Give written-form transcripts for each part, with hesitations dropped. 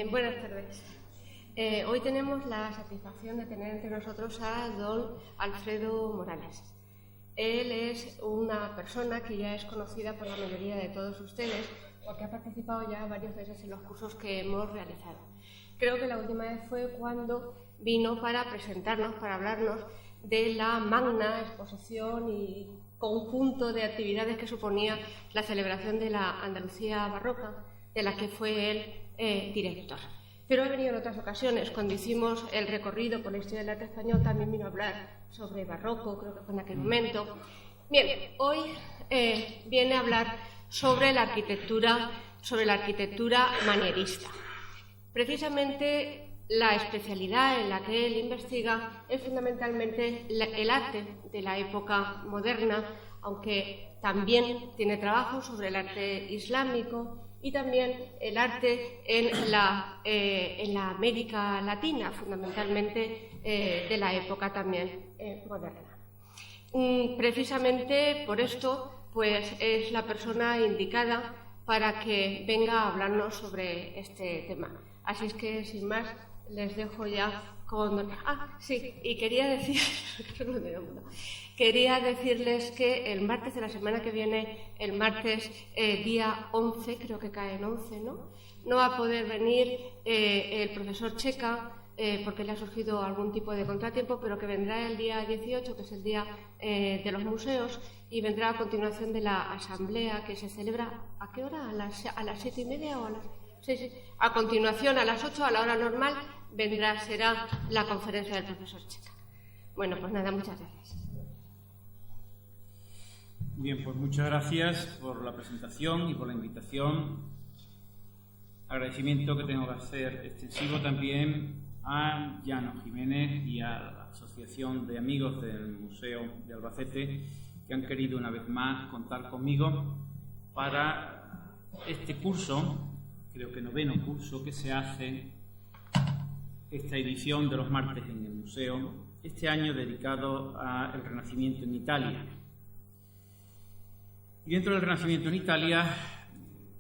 Buenas tardes. Hoy tenemos la satisfacción de tener entre nosotros a don Alfredo Morales. Él es una persona que ya es conocida por la mayoría de todos ustedes porque ha participado ya varias veces en los cursos que hemos realizado. Creo que la última vez fue cuando vino para presentarnos, para hablarnos de la magna exposición y conjunto de actividades que suponía la celebración de la Andalucía barroca, de la que fue él director. Pero ha venido en otras ocasiones, cuando hicimos el recorrido por la historia del arte español, también vino a hablar sobre barroco, creo que fue en aquel momento. Bien, hoy viene a hablar sobre la arquitectura manierista. Precisamente la especialidad en la que él investiga es fundamentalmente el arte de la época moderna, aunque también tiene trabajo sobre el arte islámico y también el arte en la América Latina, fundamentalmente de la época también moderna. Precisamente por esto, pues es la persona indicada para que venga a hablarnos sobre este tema. Así es que, sin más, les dejo ya con... sí, y quería decirles que el martes de la semana que viene, el martes día 11, creo que cae en 11, no va a poder venir el profesor Checa, porque le ha surgido algún tipo de contratiempo, pero que vendrá el día 18, que es el día de los museos, y vendrá a continuación de la asamblea que se celebra, ¿a qué hora? ¿A las 7:30 o a las...? Sí. A continuación, a las 8, a la hora normal, será la conferencia del profesor Checa. Bueno, pues nada, muchas gracias. Bien, pues muchas gracias por la presentación y por la invitación. Agradecimiento que tengo que hacer extensivo también a Llano Jiménez y a la Asociación de Amigos del Museo de Albacete, que han querido una vez más contar conmigo para este curso, creo que 9º curso que se hace, esta edición de los martes en el museo, este año dedicado al Renacimiento en Italia. Y dentro del Renacimiento en Italia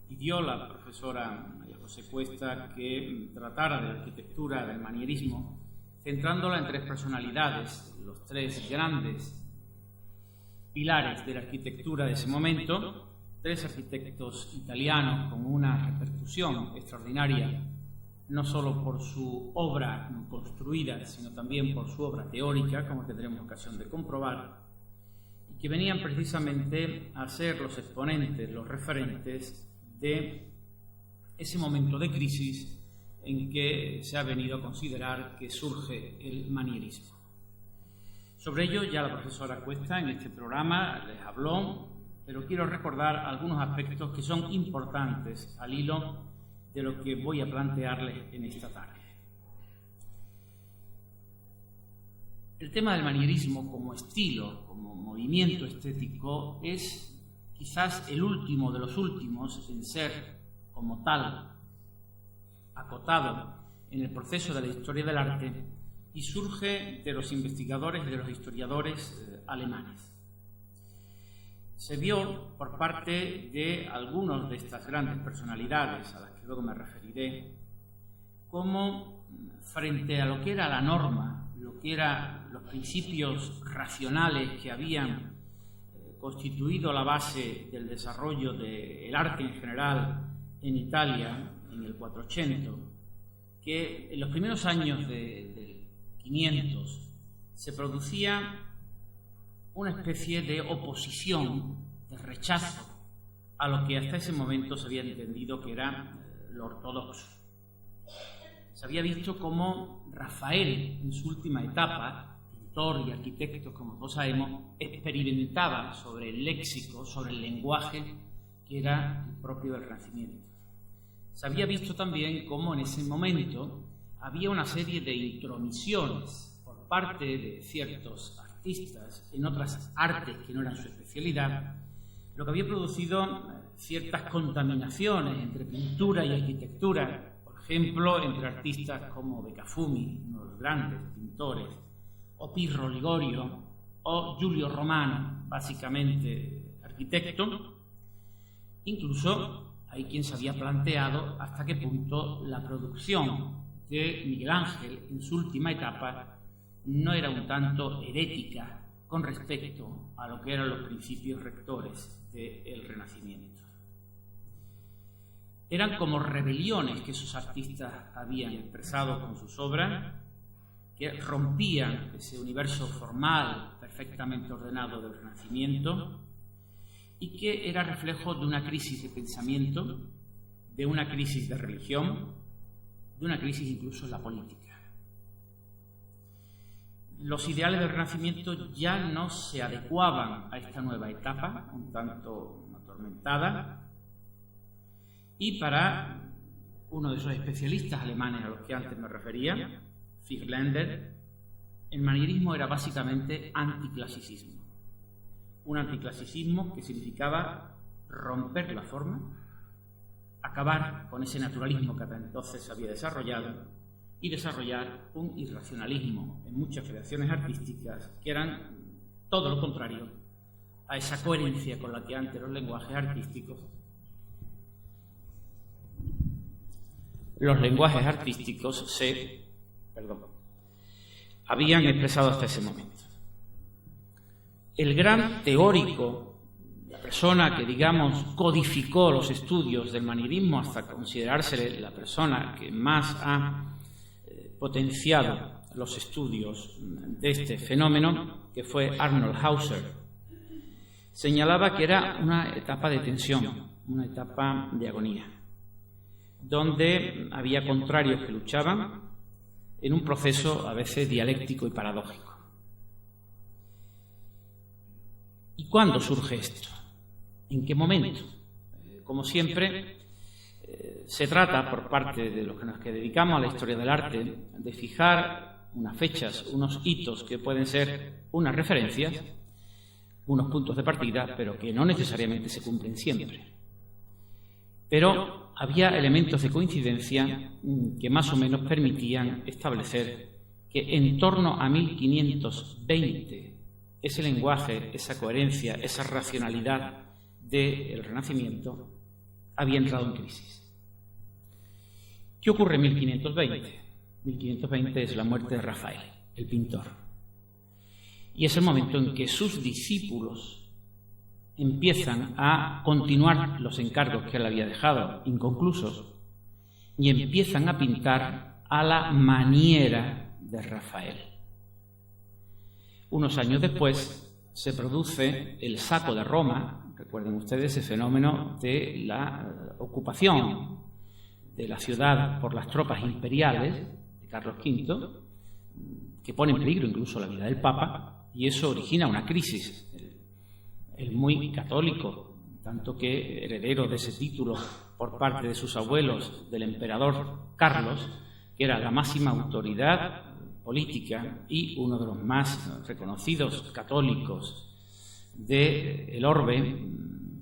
pidió la profesora María José Cuesta que tratara de la arquitectura del manierismo, centrándola en 3 personalidades, los 3 grandes pilares de la arquitectura de ese momento, 3 arquitectos italianos con una repercusión extraordinaria, no solo por su obra construida, sino también por su obra teórica, como tendremos ocasión de comprobar, y que venían precisamente a ser los exponentes, los referentes de ese momento de crisis en que se ha venido a considerar que surge el manierismo. Sobre ello ya la profesora Cuesta en este programa les habló, pero quiero recordar algunos aspectos que son importantes al hilo de lo que voy a plantearles en esta tarde. El tema del manierismo como estilo, como movimiento estético, es quizás el último de los últimos en ser, como tal, acotado en el proceso de la historia del arte y surge de los investigadores y de los historiadores alemanes. Se vio por parte de algunos de estas grandes personalidades, a las que luego me referiré, como frente a lo que era la norma, lo que eran los principios racionales que habían constituido la base del desarrollo del arte en general en Italia en el 400, que en los primeros años del 500 se producía una especie de oposición, de rechazo a lo que hasta ese momento se había entendido que era lo ortodoxo. Se había visto cómo Rafael, en su última etapa, pintor y arquitecto, como todos sabemos, experimentaba sobre el léxico, sobre el lenguaje que era el propio del Renacimiento. Se había visto también cómo en ese momento había una serie de intromisiones por parte de ciertos artistas en otras artes que no eran su especialidad, lo que había producido ciertas contaminaciones entre pintura y arquitectura, por ejemplo, entre artistas como Beccafumi, uno de los grandes pintores, o Pirro Ligorio, o Giulio Romano, básicamente arquitecto. Incluso hay quien se había planteado hasta qué punto la producción de Miguel Ángel en su última etapa no era un tanto herética con respecto a lo que eran los principios rectores del Renacimiento. Eran como rebeliones que esos artistas habían expresado con sus obras, que rompían ese universo formal perfectamente ordenado del Renacimiento y que era reflejo de una crisis de pensamiento, de una crisis de religión, de una crisis incluso en la política. Los ideales del Renacimiento ya no se adecuaban a esta nueva etapa, un tanto atormentada, y para uno de esos especialistas alemanes a los que antes me refería, Friedländer, el manierismo era básicamente anticlasicismo. Un anticlasicismo que significaba romper la forma, acabar con ese naturalismo que hasta entonces se había desarrollado y desarrollar un irracionalismo en muchas creaciones artísticas que eran todo lo contrario a esa coherencia con la que antes los lenguajes artísticos habían expresado hasta ese momento. El gran teórico, la persona que, digamos, codificó los estudios del manierismo hasta considerársele la persona que más ha potenciado los estudios de este fenómeno, que fue Arnold Hauser, señalaba que era una etapa de tensión, una etapa de agonía, donde había contrarios que luchaban en un proceso a veces dialéctico y paradójico. ¿Y cuándo surge esto? ¿En qué momento? Como siempre, se trata, por parte de los que dedicamos a la historia del arte, de fijar unas fechas, unos hitos que pueden ser unas referencias, unos puntos de partida, pero que no necesariamente se cumplen siempre. Pero había elementos de coincidencia que más o menos permitían establecer que en torno a 1520 ese lenguaje, esa coherencia, esa racionalidad del Renacimiento había entrado en crisis. ¿Qué ocurre en 1520? 1520 es la muerte de Rafael, el pintor. Y es el momento en que sus discípulos empiezan a continuar los encargos que él había dejado inconclusos y empiezan a pintar a la maniera de Rafael. Unos años después se produce el saco de Roma. Recuerden ustedes ese fenómeno de la ocupación de la ciudad por las tropas imperiales de Carlos V, que pone en peligro incluso la vida del Papa, y eso origina una crisis. El muy católico, tanto que heredero de ese título por parte de sus abuelos, del emperador Carlos, que era la máxima autoridad política y uno de los más reconocidos católicos del orbe,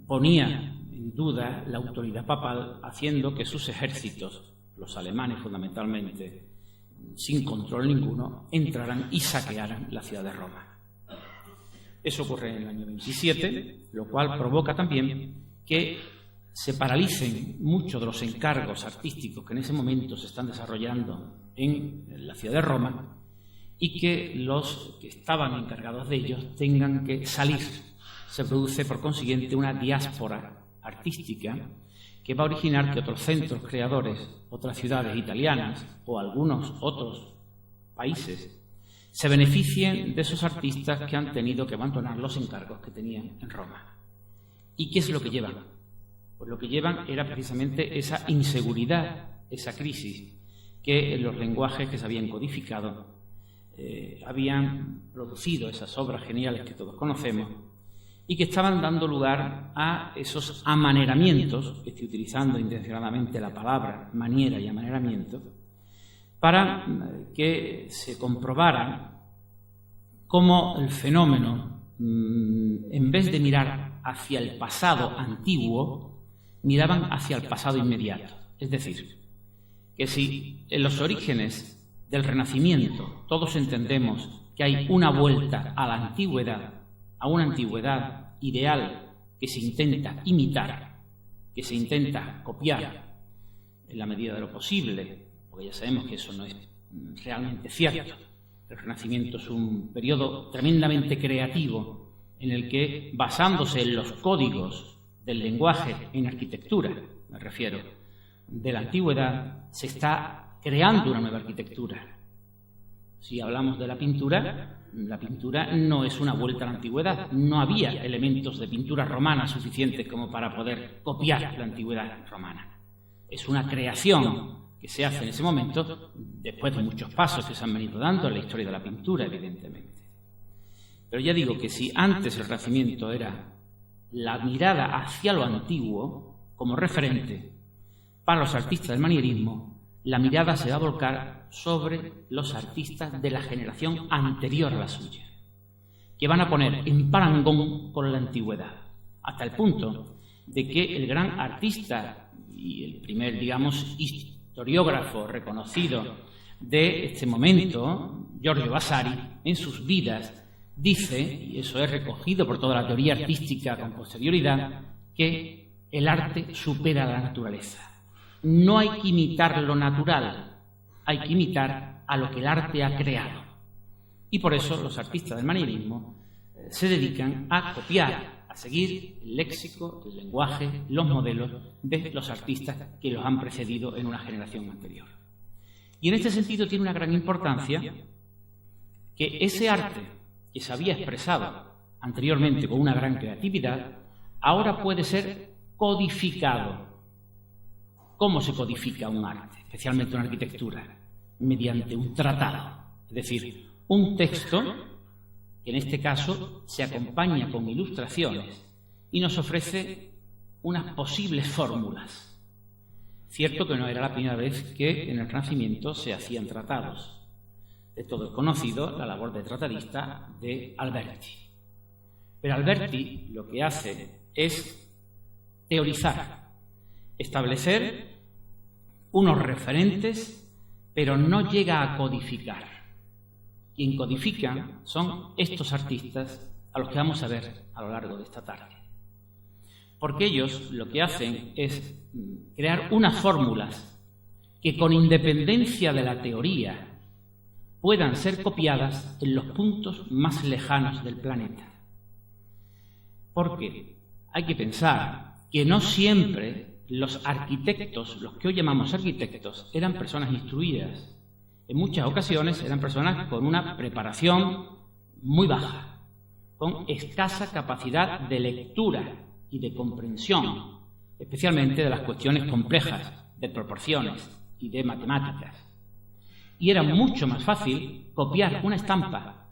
ponía en duda la autoridad papal, haciendo que sus ejércitos, los alemanes fundamentalmente, sin control ninguno, entraran y saquearan la ciudad de Roma. Eso ocurre en el año 27, lo cual provoca también que se paralicen muchos de los encargos artísticos que en ese momento se están desarrollando en la ciudad de Roma y que los que estaban encargados de ellos tengan que salir. Se produce, por consiguiente, una diáspora artística que va a originar que otros centros creadores, otras ciudades italianas o algunos otros países se beneficien de esos artistas que han tenido que abandonar los encargos que tenían en Roma. ¿Y qué es lo que llevan? Pues lo que llevan era precisamente esa inseguridad, esa crisis que en los lenguajes que se habían codificado habían producido esas obras geniales que todos conocemos y que estaban dando lugar a esos amaneramientos, estoy utilizando intencionadamente la palabra maniera y amaneramiento, para que se comprobara cómo el fenómeno, en vez de mirar hacia el pasado antiguo, miraban hacia el pasado inmediato. Es decir, que si en los orígenes del Renacimiento todos entendemos que hay una vuelta a la antigüedad, a una antigüedad ideal que se intenta imitar, que se intenta copiar en la medida de lo posible, porque ya sabemos que eso no es realmente cierto. El Renacimiento es un periodo tremendamente creativo en el que, basándose en los códigos del lenguaje en arquitectura, me refiero, de la antigüedad, se está creando una nueva arquitectura. Si hablamos de la pintura no es una vuelta a la antigüedad. No había elementos de pintura romana suficientes como para poder copiar la antigüedad romana. Es una creación que se hace en ese momento, después de muchos pasos que se han venido dando en la historia de la pintura, evidentemente. Pero ya digo que si antes el Renacimiento era la mirada hacia lo antiguo como referente para los artistas del manierismo, la mirada se va a volcar sobre los artistas de la generación anterior a la suya, que van a poner en parangón con la antigüedad, hasta el punto de que el gran artista y el primer, digamos, historiógrafo reconocido de este momento, Giorgio Vasari, en sus vidas, dice, y eso es recogido por toda la teoría artística con posterioridad, que el arte supera a la naturaleza. No hay que imitar lo natural, hay que imitar a lo que el arte ha creado. Y por eso los artistas del manierismo se dedican a copiar, a seguir el léxico, el lenguaje, los modelos de los artistas que los han precedido en una generación anterior. Y en este sentido tiene una gran importancia que ese arte que se había expresado anteriormente con una gran creatividad, ahora puede ser codificado. ¿Cómo se codifica un arte, especialmente una arquitectura? Mediante un tratado, es decir, un texto que en este caso se acompaña con ilustraciones y nos ofrece unas posibles fórmulas. Cierto que no era la primera vez que en el Renacimiento se hacían tratados. De todo es conocido la labor de tratadista de Alberti. Pero Alberti lo que hace es teorizar, establecer unos referentes, pero no llega a codificar. Quien codifica son estos artistas a los que vamos a ver a lo largo de esta tarde. Porque ellos lo que hacen es crear unas fórmulas que, con independencia de la teoría, puedan ser copiadas en los puntos más lejanos del planeta. Porque hay que pensar que no siempre los arquitectos, los que hoy llamamos arquitectos, eran personas instruidas. En muchas ocasiones eran personas con una preparación muy baja, con escasa capacidad de lectura y de comprensión, especialmente de las cuestiones complejas, de proporciones y de matemáticas. Y era mucho más fácil copiar una estampa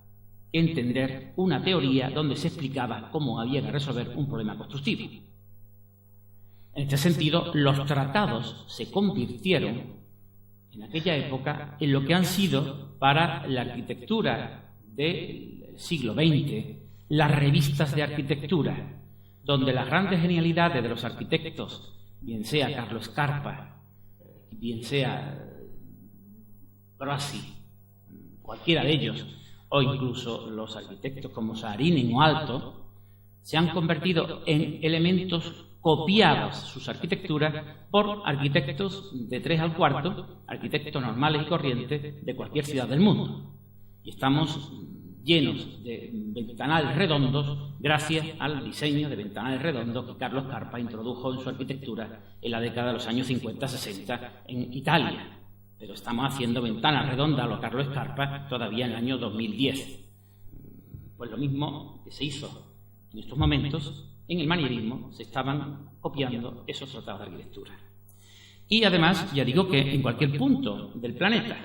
que entender una teoría donde se explicaba cómo había que resolver un problema constructivo. En este sentido, los tratados se convirtieron en aquella época en lo que han sido para la arquitectura del siglo XX las revistas de arquitectura, donde las grandes genialidades de los arquitectos, bien sea Carlo Scarpa, bien sea Grossi, cualquiera de ellos, o incluso los arquitectos como Saarinen o Aalto, se han convertido en elementos copiados sus arquitecturas por arquitectos de 3 al 4, arquitectos normales y corrientes de cualquier ciudad del mundo. Y estamos llenos de ventanales redondos gracias al diseño de ventanales redondos que Carlo Scarpa introdujo en su arquitectura en la década de los años 50-60 en Italia. Pero estamos haciendo ventanas redondas a lo Carlo Scarpa todavía en el año 2010. Pues lo mismo que se hizo en estos momentos, en el manierismo se estaban copiando esos tratados de arquitectura. Y además, ya digo que en cualquier punto del planeta.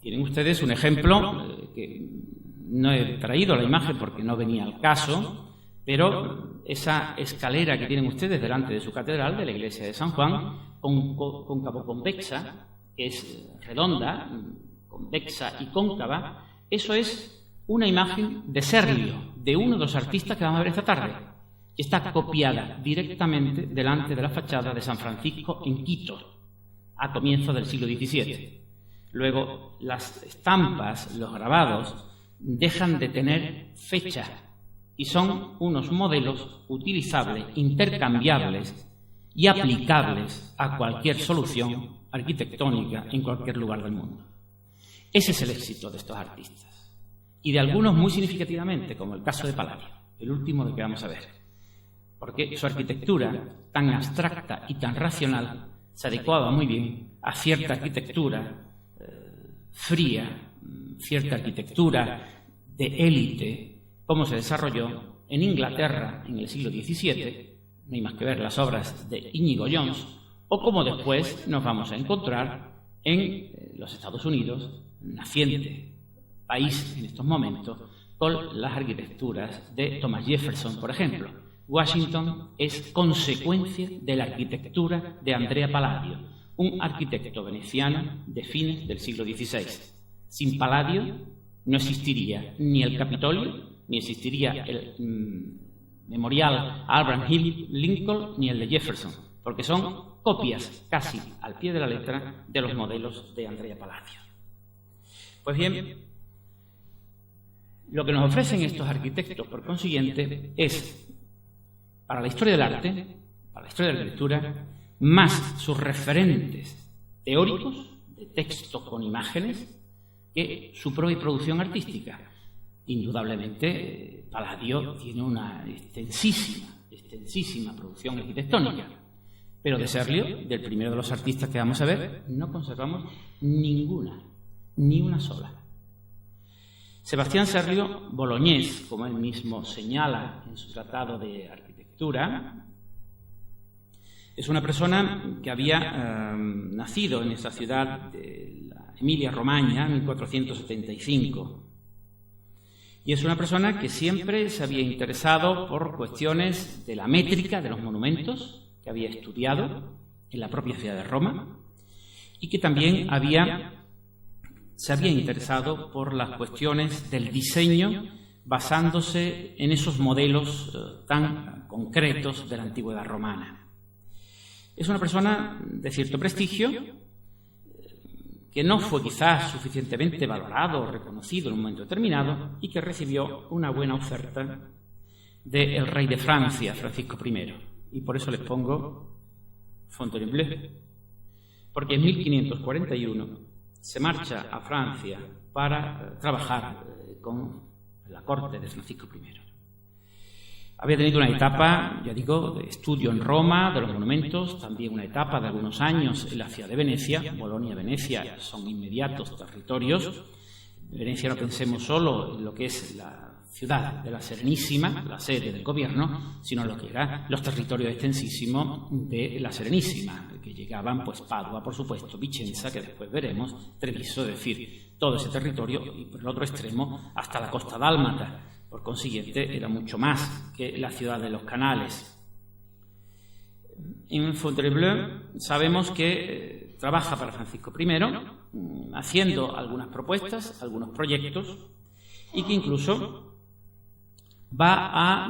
Tienen ustedes un ejemplo que no he traído la imagen porque no venía al caso, pero esa escalera que tienen ustedes delante de su catedral, de la iglesia de San Juan, cóncavo-convexa, que es redonda, convexa y cóncava, eso es una imagen de Serlio, de uno de los artistas que vamos a ver esta tarde, que está copiada directamente delante de la fachada de San Francisco en Quito, a comienzos del siglo XVII. Luego, las estampas, los grabados, dejan de tener fecha y son unos modelos utilizables, intercambiables, y aplicables a cualquier solución arquitectónica en cualquier lugar del mundo. Ese es el éxito de estos artistas, y de algunos muy significativamente, como el caso de Palladio, el último del que vamos a ver, porque su arquitectura, tan abstracta y tan racional, se adecuaba muy bien a cierta arquitectura fría, cierta arquitectura de élite, como se desarrolló en Inglaterra en el siglo XVII, no hay más que ver las obras de Íñigo Jones, o como después nos vamos a encontrar en los Estados Unidos, naciente país en estos momentos, con las arquitecturas de Thomas Jefferson, por ejemplo. Washington es consecuencia de la arquitectura de Andrea Palladio, un arquitecto veneciano de fines del siglo XVI. Sin Palladio no existiría ni el Capitolio, ni existiría el memorial a Abraham Lincoln, ni el de Jefferson, porque son copias casi al pie de la letra de los modelos de Andrea Palladio. Pues bien, lo que nos ofrecen estos arquitectos, por consiguiente, es, para la historia del arte, para la historia de la arquitectura, más sus referentes teóricos, de texto con imágenes, que su propia producción artística. Indudablemente, Palladio tiene una extensísima producción arquitectónica, pero de Serlio, del primero de los artistas que vamos a ver, no conservamos ninguna, ni una sola. Sebastián Serlio Bolognés, como él mismo señala en su tratado de arquitectura, es una persona que había nacido en esa ciudad de la Emilia-Romagna en 1475. Y es una persona que siempre se había interesado por cuestiones de la métrica de los monumentos, que había estudiado en la propia ciudad de Roma, y que también se había interesado por las cuestiones del diseño, basándose en esos modelos tan concretos de la antigüedad romana. Es una persona de cierto prestigio, que no fue quizás suficientemente valorado o reconocido en un momento determinado, y que recibió una buena oferta del rey de Francia, Francisco I. Y por eso les pongo Fontainebleau, porque en 1541 se marcha a Francia para trabajar con la corte de Francisco I. Había tenido una etapa, ya digo, de estudio en Roma, de los monumentos, también una etapa de algunos años en la ciudad de Venecia. Bolonia y Venecia son inmediatos territorios. Venecia no pensemos solo en lo que es la ciudad de la Serenísima, la sede del gobierno, sino en lo que eran los territorios extensísimos de la Serenísima, que llegaban pues Padua, por supuesto, Vicenza, que después veremos, Treviso, es decir, todo ese territorio, y por el otro extremo hasta la costa dálmata. Por consiguiente, era mucho más que la ciudad de los canales. En Fontainebleau sabemos que trabaja para Francisco I, haciendo algunas propuestas, algunos proyectos, y que incluso va a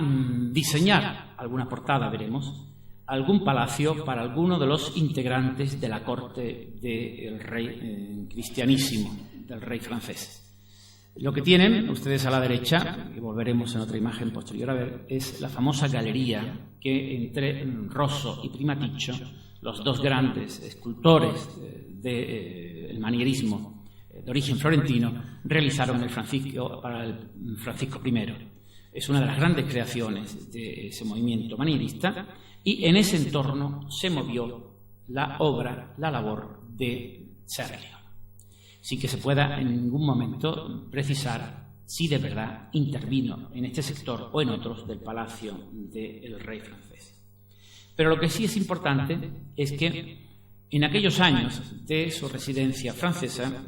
diseñar alguna portada, veremos, algún palacio para alguno de los integrantes de la corte del rey cristianísimo, del rey francés. Lo que tienen ustedes a la derecha, que volveremos en otra imagen posterior a ver, es la famosa galería que entre Rosso y Primaticcio, los dos grandes escultores del manierismo de origen florentino, realizaron para el Francisco I. Es una de las grandes creaciones de ese movimiento manierista, y en ese entorno se movió la obra, la labor de Serlio, sin que se pueda en ningún momento precisar si de verdad intervino en este sector o en otros del palacio del rey francés. Pero lo que sí es importante es que en aquellos años de su residencia francesa,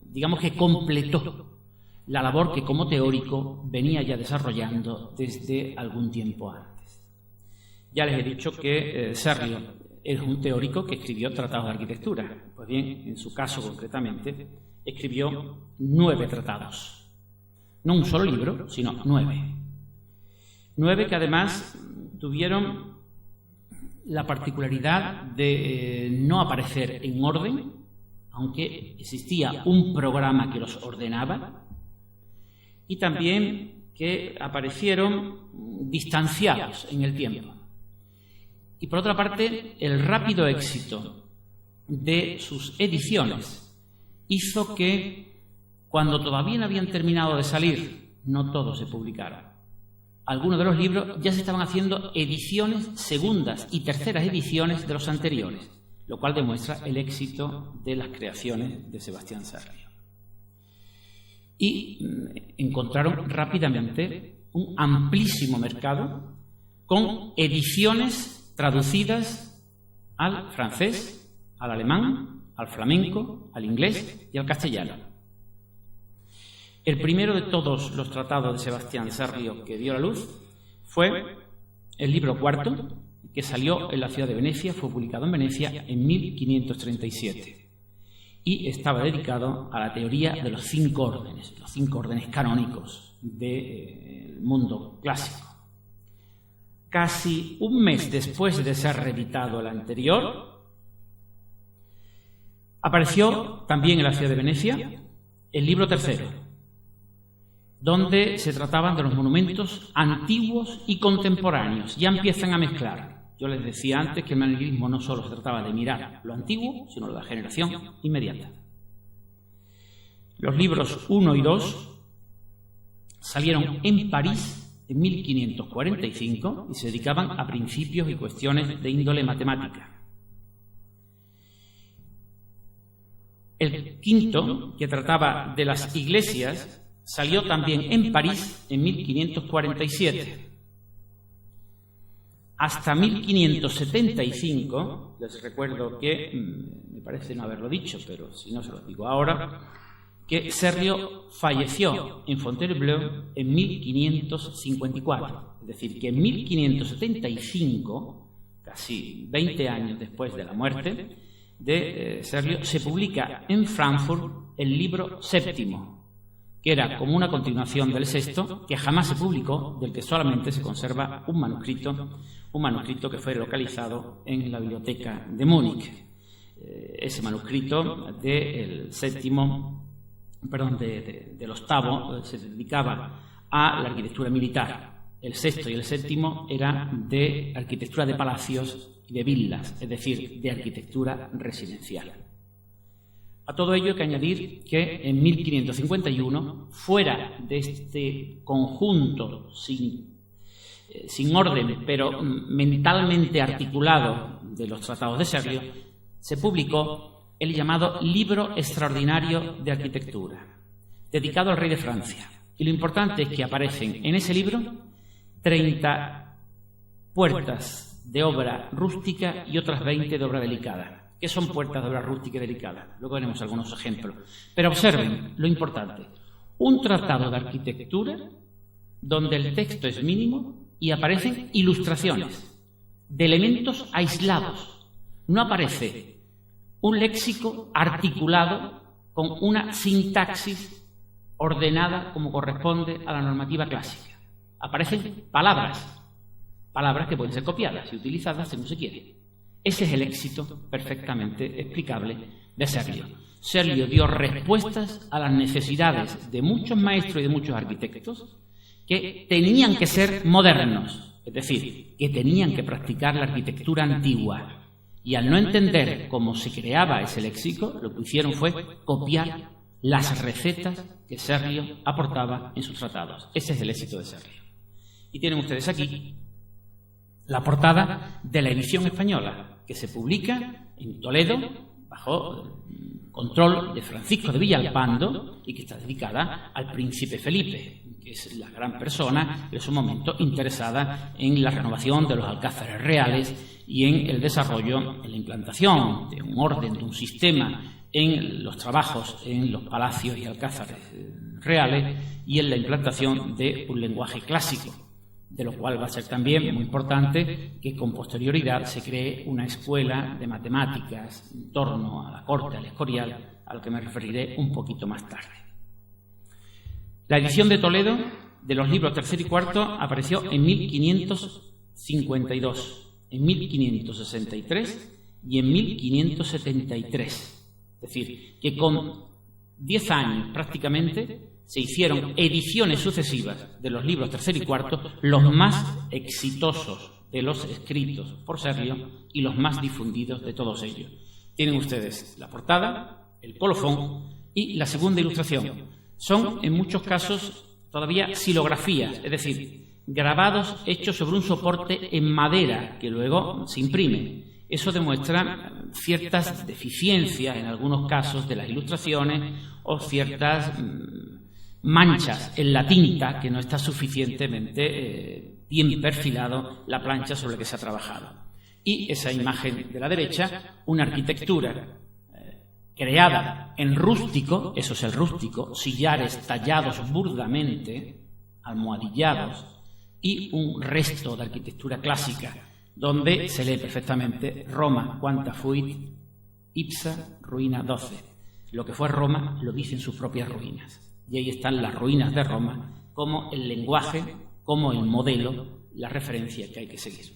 digamos que completó la labor que como teórico venía ya desarrollando desde algún tiempo antes. Ya les he dicho que Serlio es un teórico que escribió tratados de arquitectura. Pues bien, en su caso concretamente, escribió 9 tratados. No un solo libro, sino 9. 9 que además tuvieron la particularidad de no aparecer en orden, aunque existía un programa que los ordenaba, y también que aparecieron distanciados en el tiempo. y por otra parte el rápido éxito de sus ediciones hizo que, cuando todavía no habían terminado de salir, no todos se publicaron. Algunos de los libros ya se estaban haciendo ediciones, segundas y terceras ediciones de los anteriores, lo cual demuestra el éxito de las creaciones de Sebastián Serlio. Y encontraron rápidamente un amplísimo mercado con ediciones traducidas al francés, al alemán, al flamenco, al inglés y al castellano. El primero de todos los tratados de Sebastián Serlio que dio a la luz fue el libro cuarto, que salió en la ciudad de Venecia, fue publicado en Venecia en 1537 y estaba dedicado a la teoría de los 5 órdenes canónicos del mundo clásico. Casi un mes después de ser reeditado el anterior, apareció también en la ciudad de Venecia el libro tercero, donde se trataban de los monumentos antiguos y contemporáneos. Ya empiezan a mezclar. Yo les decía antes que el manierismo no solo se trataba de mirar lo antiguo, sino de la generación inmediata. Los libros 1 y 2 salieron en París en 1545 y se dedicaban a principios y cuestiones de índole matemática. El quinto, que trataba de las iglesias, salió también en París en 1547. Hasta 1575, les recuerdo que, me parece no haberlo dicho, pero si no se lo digo ahora, que Serlio falleció en Fontainebleau en 1554. Es decir, que en 1575, casi 20 años después de la muerte de Serlio, se publica en Frankfurt el libro séptimo, que era como una continuación del sexto, que jamás se publicó, del que solamente se conserva un manuscrito que fue localizado en la biblioteca de Múnich. Ese manuscrito del octavo se dedicaba a la arquitectura militar. El sexto y el séptimo eran de arquitectura de palacios y de villas, es decir, de arquitectura residencial. A todo ello hay que añadir que en 1551, fuera de este conjunto sin orden, pero mentalmente articulado de los tratados de Serlio, se publicó el llamado Libro Extraordinario de Arquitectura, dedicado al rey de Francia. Y lo importante es que aparecen en ese libro 30 puertas de obra rústica y otras 20 de obra delicada. ¿Qué son puertas de obra rústica y delicada? Luego veremos algunos ejemplos. Pero observen lo importante. Un tratado de arquitectura donde el texto es mínimo y aparecen ilustraciones de elementos aislados. No aparece un léxico articulado con una sintaxis ordenada como corresponde a la normativa clásica. Aparecen palabras que pueden ser copiadas y utilizadas según se quiere. Ese es el éxito perfectamente explicable de Serlio. Serlio dio respuestas a las necesidades de muchos maestros y de muchos arquitectos que tenían que ser modernos, es decir, que tenían que practicar la arquitectura antigua. Y al no entender cómo se creaba ese léxico, lo que hicieron fue copiar las recetas que Serlio aportaba en sus tratados. Ese es el éxito de Serlio. Y tienen ustedes aquí la portada de la edición española, que se publica en Toledo bajo control de Francisco de Villalpando y que está dedicada al príncipe Felipe, que es la gran persona en su momento interesada en la renovación de los alcázares reales y en el desarrollo, en la implantación de un orden, de un sistema en los trabajos en los palacios y alcázares reales y en la implantación de un lenguaje clásico, de lo cual va a ser también muy importante que con posterioridad se cree una escuela de matemáticas en torno a la corte, al Escorial, a lo que me referiré un poquito más tarde. La edición de Toledo de los libros tercero y cuarto apareció en 1552, en 1563 y en 1573. Es decir, que con 10 años prácticamente se hicieron ediciones sucesivas de los libros tercero y cuarto, los más exitosos de los escritos por Serlio y los más difundidos de todos ellos. Tienen ustedes la portada, el colofón y la segunda ilustración. Son, en muchos casos, todavía xilografías, es decir, grabados hechos sobre un soporte en madera que luego se imprime. Eso demuestra ciertas deficiencias en algunos casos de las ilustraciones o ciertas manchas en la tinta, que no está suficientemente bien perfilado la plancha sobre la que se ha trabajado. Y esa imagen de la derecha, una arquitectura creada en rústico, eso es el rústico, sillares tallados burdamente, almohadillados, y un resto de arquitectura clásica, donde se lee perfectamente Roma quanta fuit ipsa ruina 12. Lo que fue Roma lo dicen sus propias ruinas. Y ahí están las ruinas de Roma como el lenguaje, como el modelo, la referencia que hay que seguir.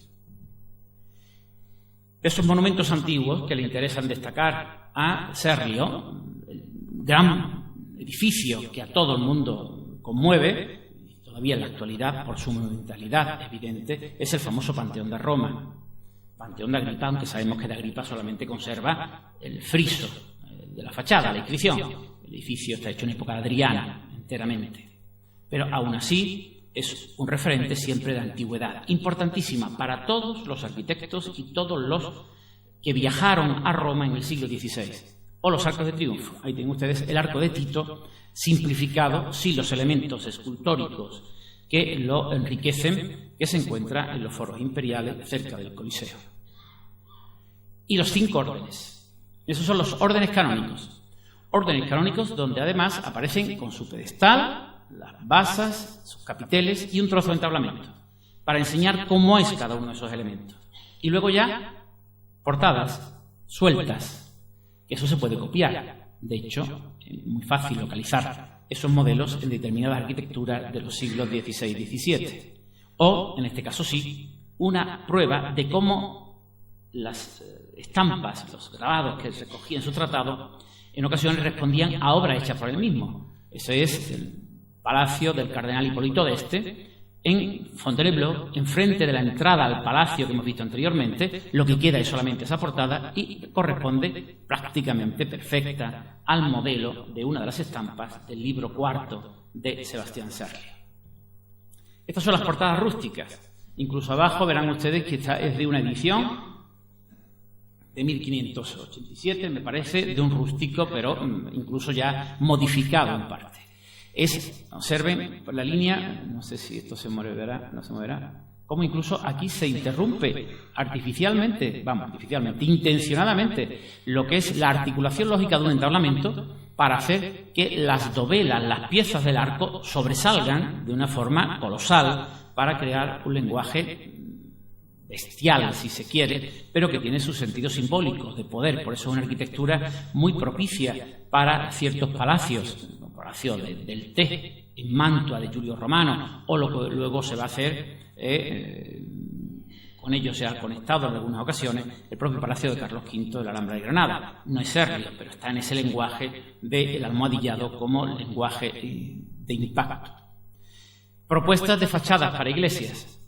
Esos monumentos antiguos que le interesan destacar a Serlio, el gran edificio que a todo el mundo conmueve, todavía en la actualidad por su monumentalidad evidente, es el famoso Panteón de Roma. Panteón de Agripa, aunque sabemos que de Agripa solamente conserva el friso de la fachada, la inscripción. El edificio está hecho en época adriana, enteramente. Pero aún así es un referente siempre de antigüedad, importantísima para todos los arquitectos y todos los que viajaron a Roma en el siglo XVI. O los arcos de triunfo. Ahí tienen ustedes el arco de Tito, simplificado, sin los elementos escultóricos que lo enriquecen, que se encuentra en los foros imperiales cerca del Coliseo. Y los 5 órdenes. Esos son los órdenes canónicos. Órdenes canónicos donde además aparecen con su pedestal, las basas, sus capiteles y un trozo de entablamento, para enseñar cómo es cada uno de esos elementos. Y luego ya, portadas sueltas. Eso se puede copiar. De hecho, es muy fácil localizar esos modelos en determinadas arquitecturas de los siglos XVI y XVII. O, en este caso sí, una prueba de cómo las estampas, los grabados que recogía en su tratado, en ocasiones respondían a obras hechas por él mismo. Ese es el palacio del cardenal Hipólito d'Este, en Fontainebleau, enfrente de la entrada al palacio que hemos visto anteriormente. Lo que queda es solamente esa portada y corresponde prácticamente perfecta al modelo de una de las estampas del libro cuarto de Sebastián Serlio. Estas son las portadas rústicas. Incluso abajo verán ustedes que esta es de una edición de 1587, me parece, de un rústico, pero incluso ya modificado en parte. Observen la línea, no sé si esto se moverá, no se moverá, cómo incluso aquí se interrumpe artificialmente, intencionadamente, lo que es la articulación lógica de un entablamento para hacer que las dovelas, las piezas del arco sobresalgan de una forma colosal para crear un lenguaje bestial, si se quiere, pero que tiene sus sentidos simbólicos de poder. Por eso es una arquitectura muy propicia para ciertos palacios, el palacio del Té, en Mantua de Julio Romano, o lo que luego se va a hacer, con ello se ha conectado en algunas ocasiones, el propio palacio de Carlos V de la Alhambra de Granada. No es Serlio, pero está en ese lenguaje del almohadillado como lenguaje de impacto. Propuestas de fachadas para iglesias.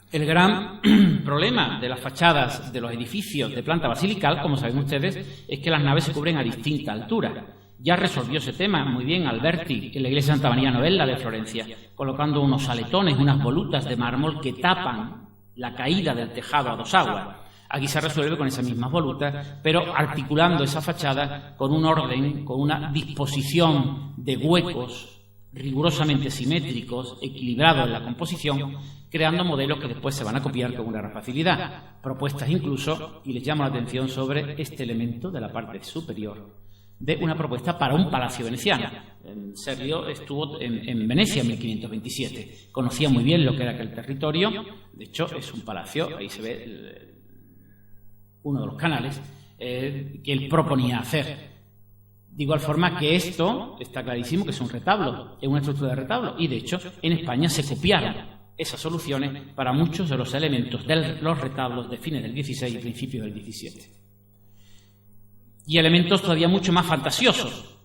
El gran problema de las fachadas de los edificios de planta basilical, como saben ustedes, es que las naves se cubren a distinta altura. Ya resolvió ese tema muy bien Alberti en la iglesia de Santa María Novella de Florencia, colocando unos aletones, unas volutas de mármol que tapan la caída del tejado a 2 aguas. Aquí se resuelve con esas mismas volutas, pero articulando esa fachada con un orden, con una disposición de huecos rigurosamente simétricos, equilibrados en la composición, creando modelos que después se van a copiar con una gran facilidad. Propuestas incluso, y les llamo la atención sobre este elemento de la parte superior, de una propuesta para un palacio veneciano. Serlio estuvo en Venecia en 1527, conocía muy bien lo que era aquel territorio. De hecho, es un palacio, ahí se ve uno de los canales, que él proponía hacer. De igual forma que esto está clarísimo que es un retablo, es una estructura de retablo, y de hecho en España se copiaron esas soluciones para muchos de los elementos de los retablos de fines del XVI y principios del XVII. Y elementos todavía mucho más fantasiosos,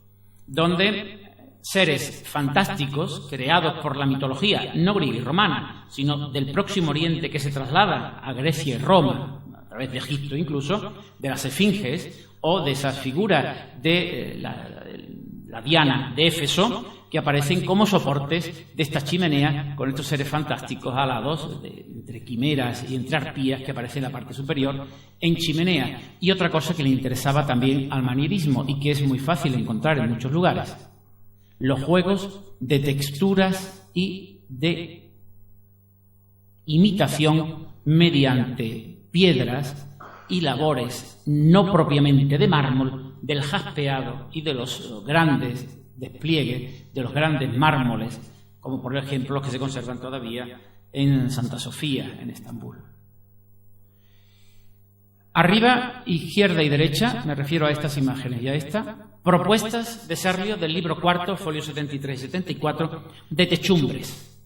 donde seres fantásticos creados por la mitología no griega y romana, sino del Próximo Oriente, que se traslada a Grecia y Roma, a través de Egipto incluso, de las esfinges o de esas figuras de la Diana de Éfeso, que aparecen como soportes de estas chimeneas con estos seres fantásticos alados, entre quimeras y entre arpías, que aparecen en la parte superior, en chimenea. Y otra cosa que le interesaba también al manierismo y que es muy fácil encontrar en muchos lugares: los juegos de texturas y de imitación mediante piedras y labores no propiamente de mármol, del jaspeado y de los grandes despliegues, de los grandes mármoles, como por ejemplo los que se conservan todavía en Santa Sofía, en Estambul. Arriba, izquierda y derecha, me refiero a estas imágenes y a esta, propuestas de Serlio del libro cuarto, folio 73 y 74, de techumbres.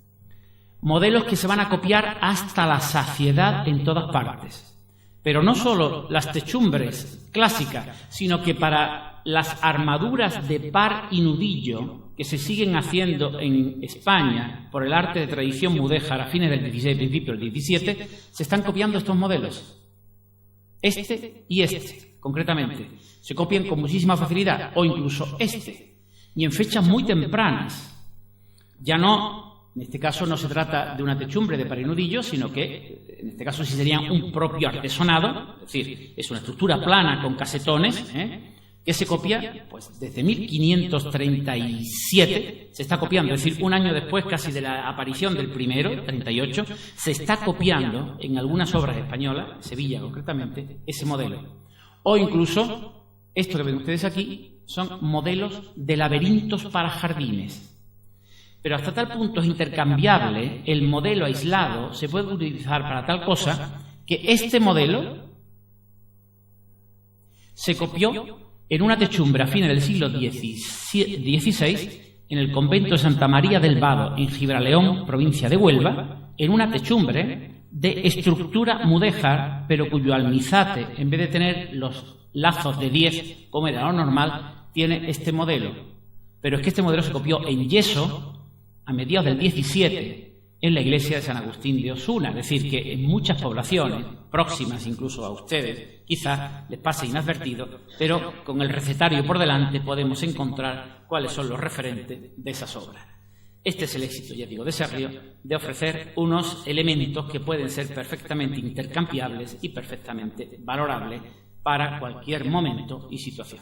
Modelos que se van a copiar hasta la saciedad en todas partes. Pero no solo las techumbres clásicas, sino que para las armaduras de par y nudillo que se siguen haciendo en España por el arte de tradición mudéjar a fines del XVI y principios del XVII, se están copiando estos modelos. Este y este, concretamente, se copian con muchísima facilidad, o incluso este, y en fechas muy tempranas. Ya no, en este caso no se trata de una techumbre de par y nudillo, sino que en este caso sí serían un propio artesonado, es decir, es una estructura plana con casetones, que se copia pues desde 1537, se está copiando, es decir, un año después casi de la aparición del primero, 38, se está copiando en algunas obras españolas, Sevilla concretamente, ese modelo. O incluso, esto que ven ustedes aquí, son modelos de laberintos para jardines. Pero hasta tal punto es intercambiable el modelo aislado, se puede utilizar para tal cosa, que este modelo se copió en una techumbre a fines del siglo XVI, en el convento de Santa María del Vado, en Gibraleón, provincia de Huelva, en una techumbre de estructura mudéjar, pero cuyo almizate, en vez de tener los lazos de 10, como era lo normal, tiene este modelo. Pero es que este modelo se copió en yeso a mediados del 17 en la iglesia de San Agustín de Osuna, es decir, que en muchas poblaciones, próximas incluso a ustedes, quizás les pase inadvertido, pero con el recetario por delante podemos encontrar cuáles son los referentes de esas obras. Este es el éxito, ya digo, de Serlio, de ofrecer unos elementos que pueden ser perfectamente intercambiables y perfectamente valorables para cualquier momento y situación.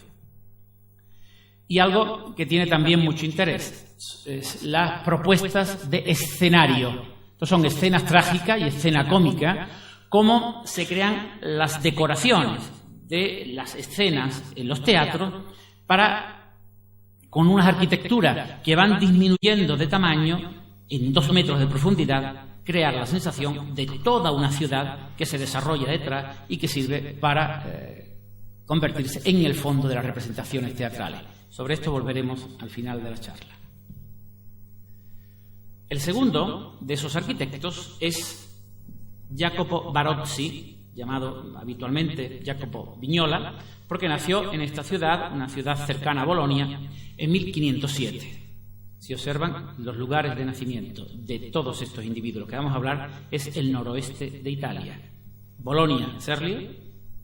Y algo que tiene también mucho interés es las propuestas de escenario. Estos son escenas trágicas y escena cómica, cómo se crean las decoraciones de las escenas en los teatros con unas arquitecturas que van disminuyendo de tamaño en 2 metros de profundidad, crear la sensación de toda una ciudad que se desarrolla detrás y que sirve para convertirse en el fondo de las representaciones teatrales. Sobre esto volveremos al final de la charla. El segundo de esos arquitectos es Jacopo Barozzi, llamado habitualmente Jacopo Vignola, porque nació en esta ciudad, una ciudad cercana a Bolonia, en 1507. Si observan, los lugares de nacimiento de todos estos individuos que vamos a hablar es el noroeste de Italia. Bolonia, Serlio,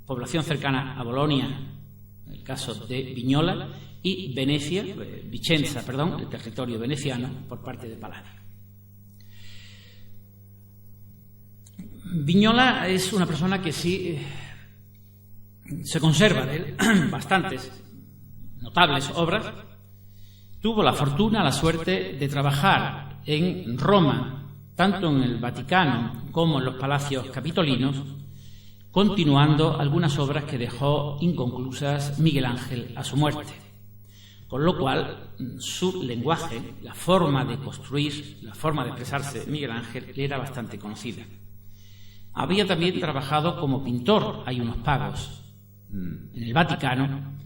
población cercana a Bolonia, en el caso de Vignola, y Vicenza, el territorio veneciano, por parte de Palladio. Vignola es una persona que sí se conserva de él bastantes notables obras. Tuvo la fortuna, la suerte de trabajar en Roma, tanto en el Vaticano como en los palacios capitolinos, continuando algunas obras que dejó inconclusas Miguel Ángel a su muerte. Con lo cual, su lenguaje, la forma de construir, la forma de expresarse de Miguel Ángel le era bastante conocida. Había también trabajado como pintor. Hay unos pagos en el Vaticano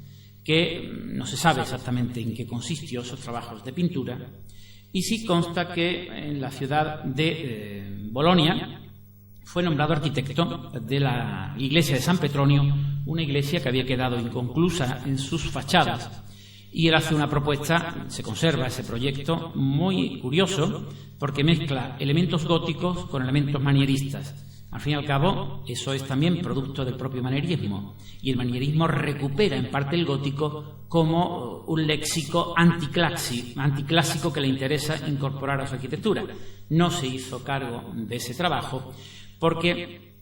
que no se sabe exactamente en qué consistió esos trabajos de pintura, y sí consta que en la ciudad de Bolonia fue nombrado arquitecto de la iglesia de San Petronio, una iglesia que había quedado inconclusa en sus fachadas Y él hace una propuesta, se conserva ese proyecto, muy curioso, porque mezcla elementos góticos con elementos manieristas. Al fin y al cabo, eso es también producto del propio manierismo, y el manierismo recupera en parte el gótico como un léxico anticlásico que le interesa incorporar a su arquitectura. No se hizo cargo de ese trabajo porque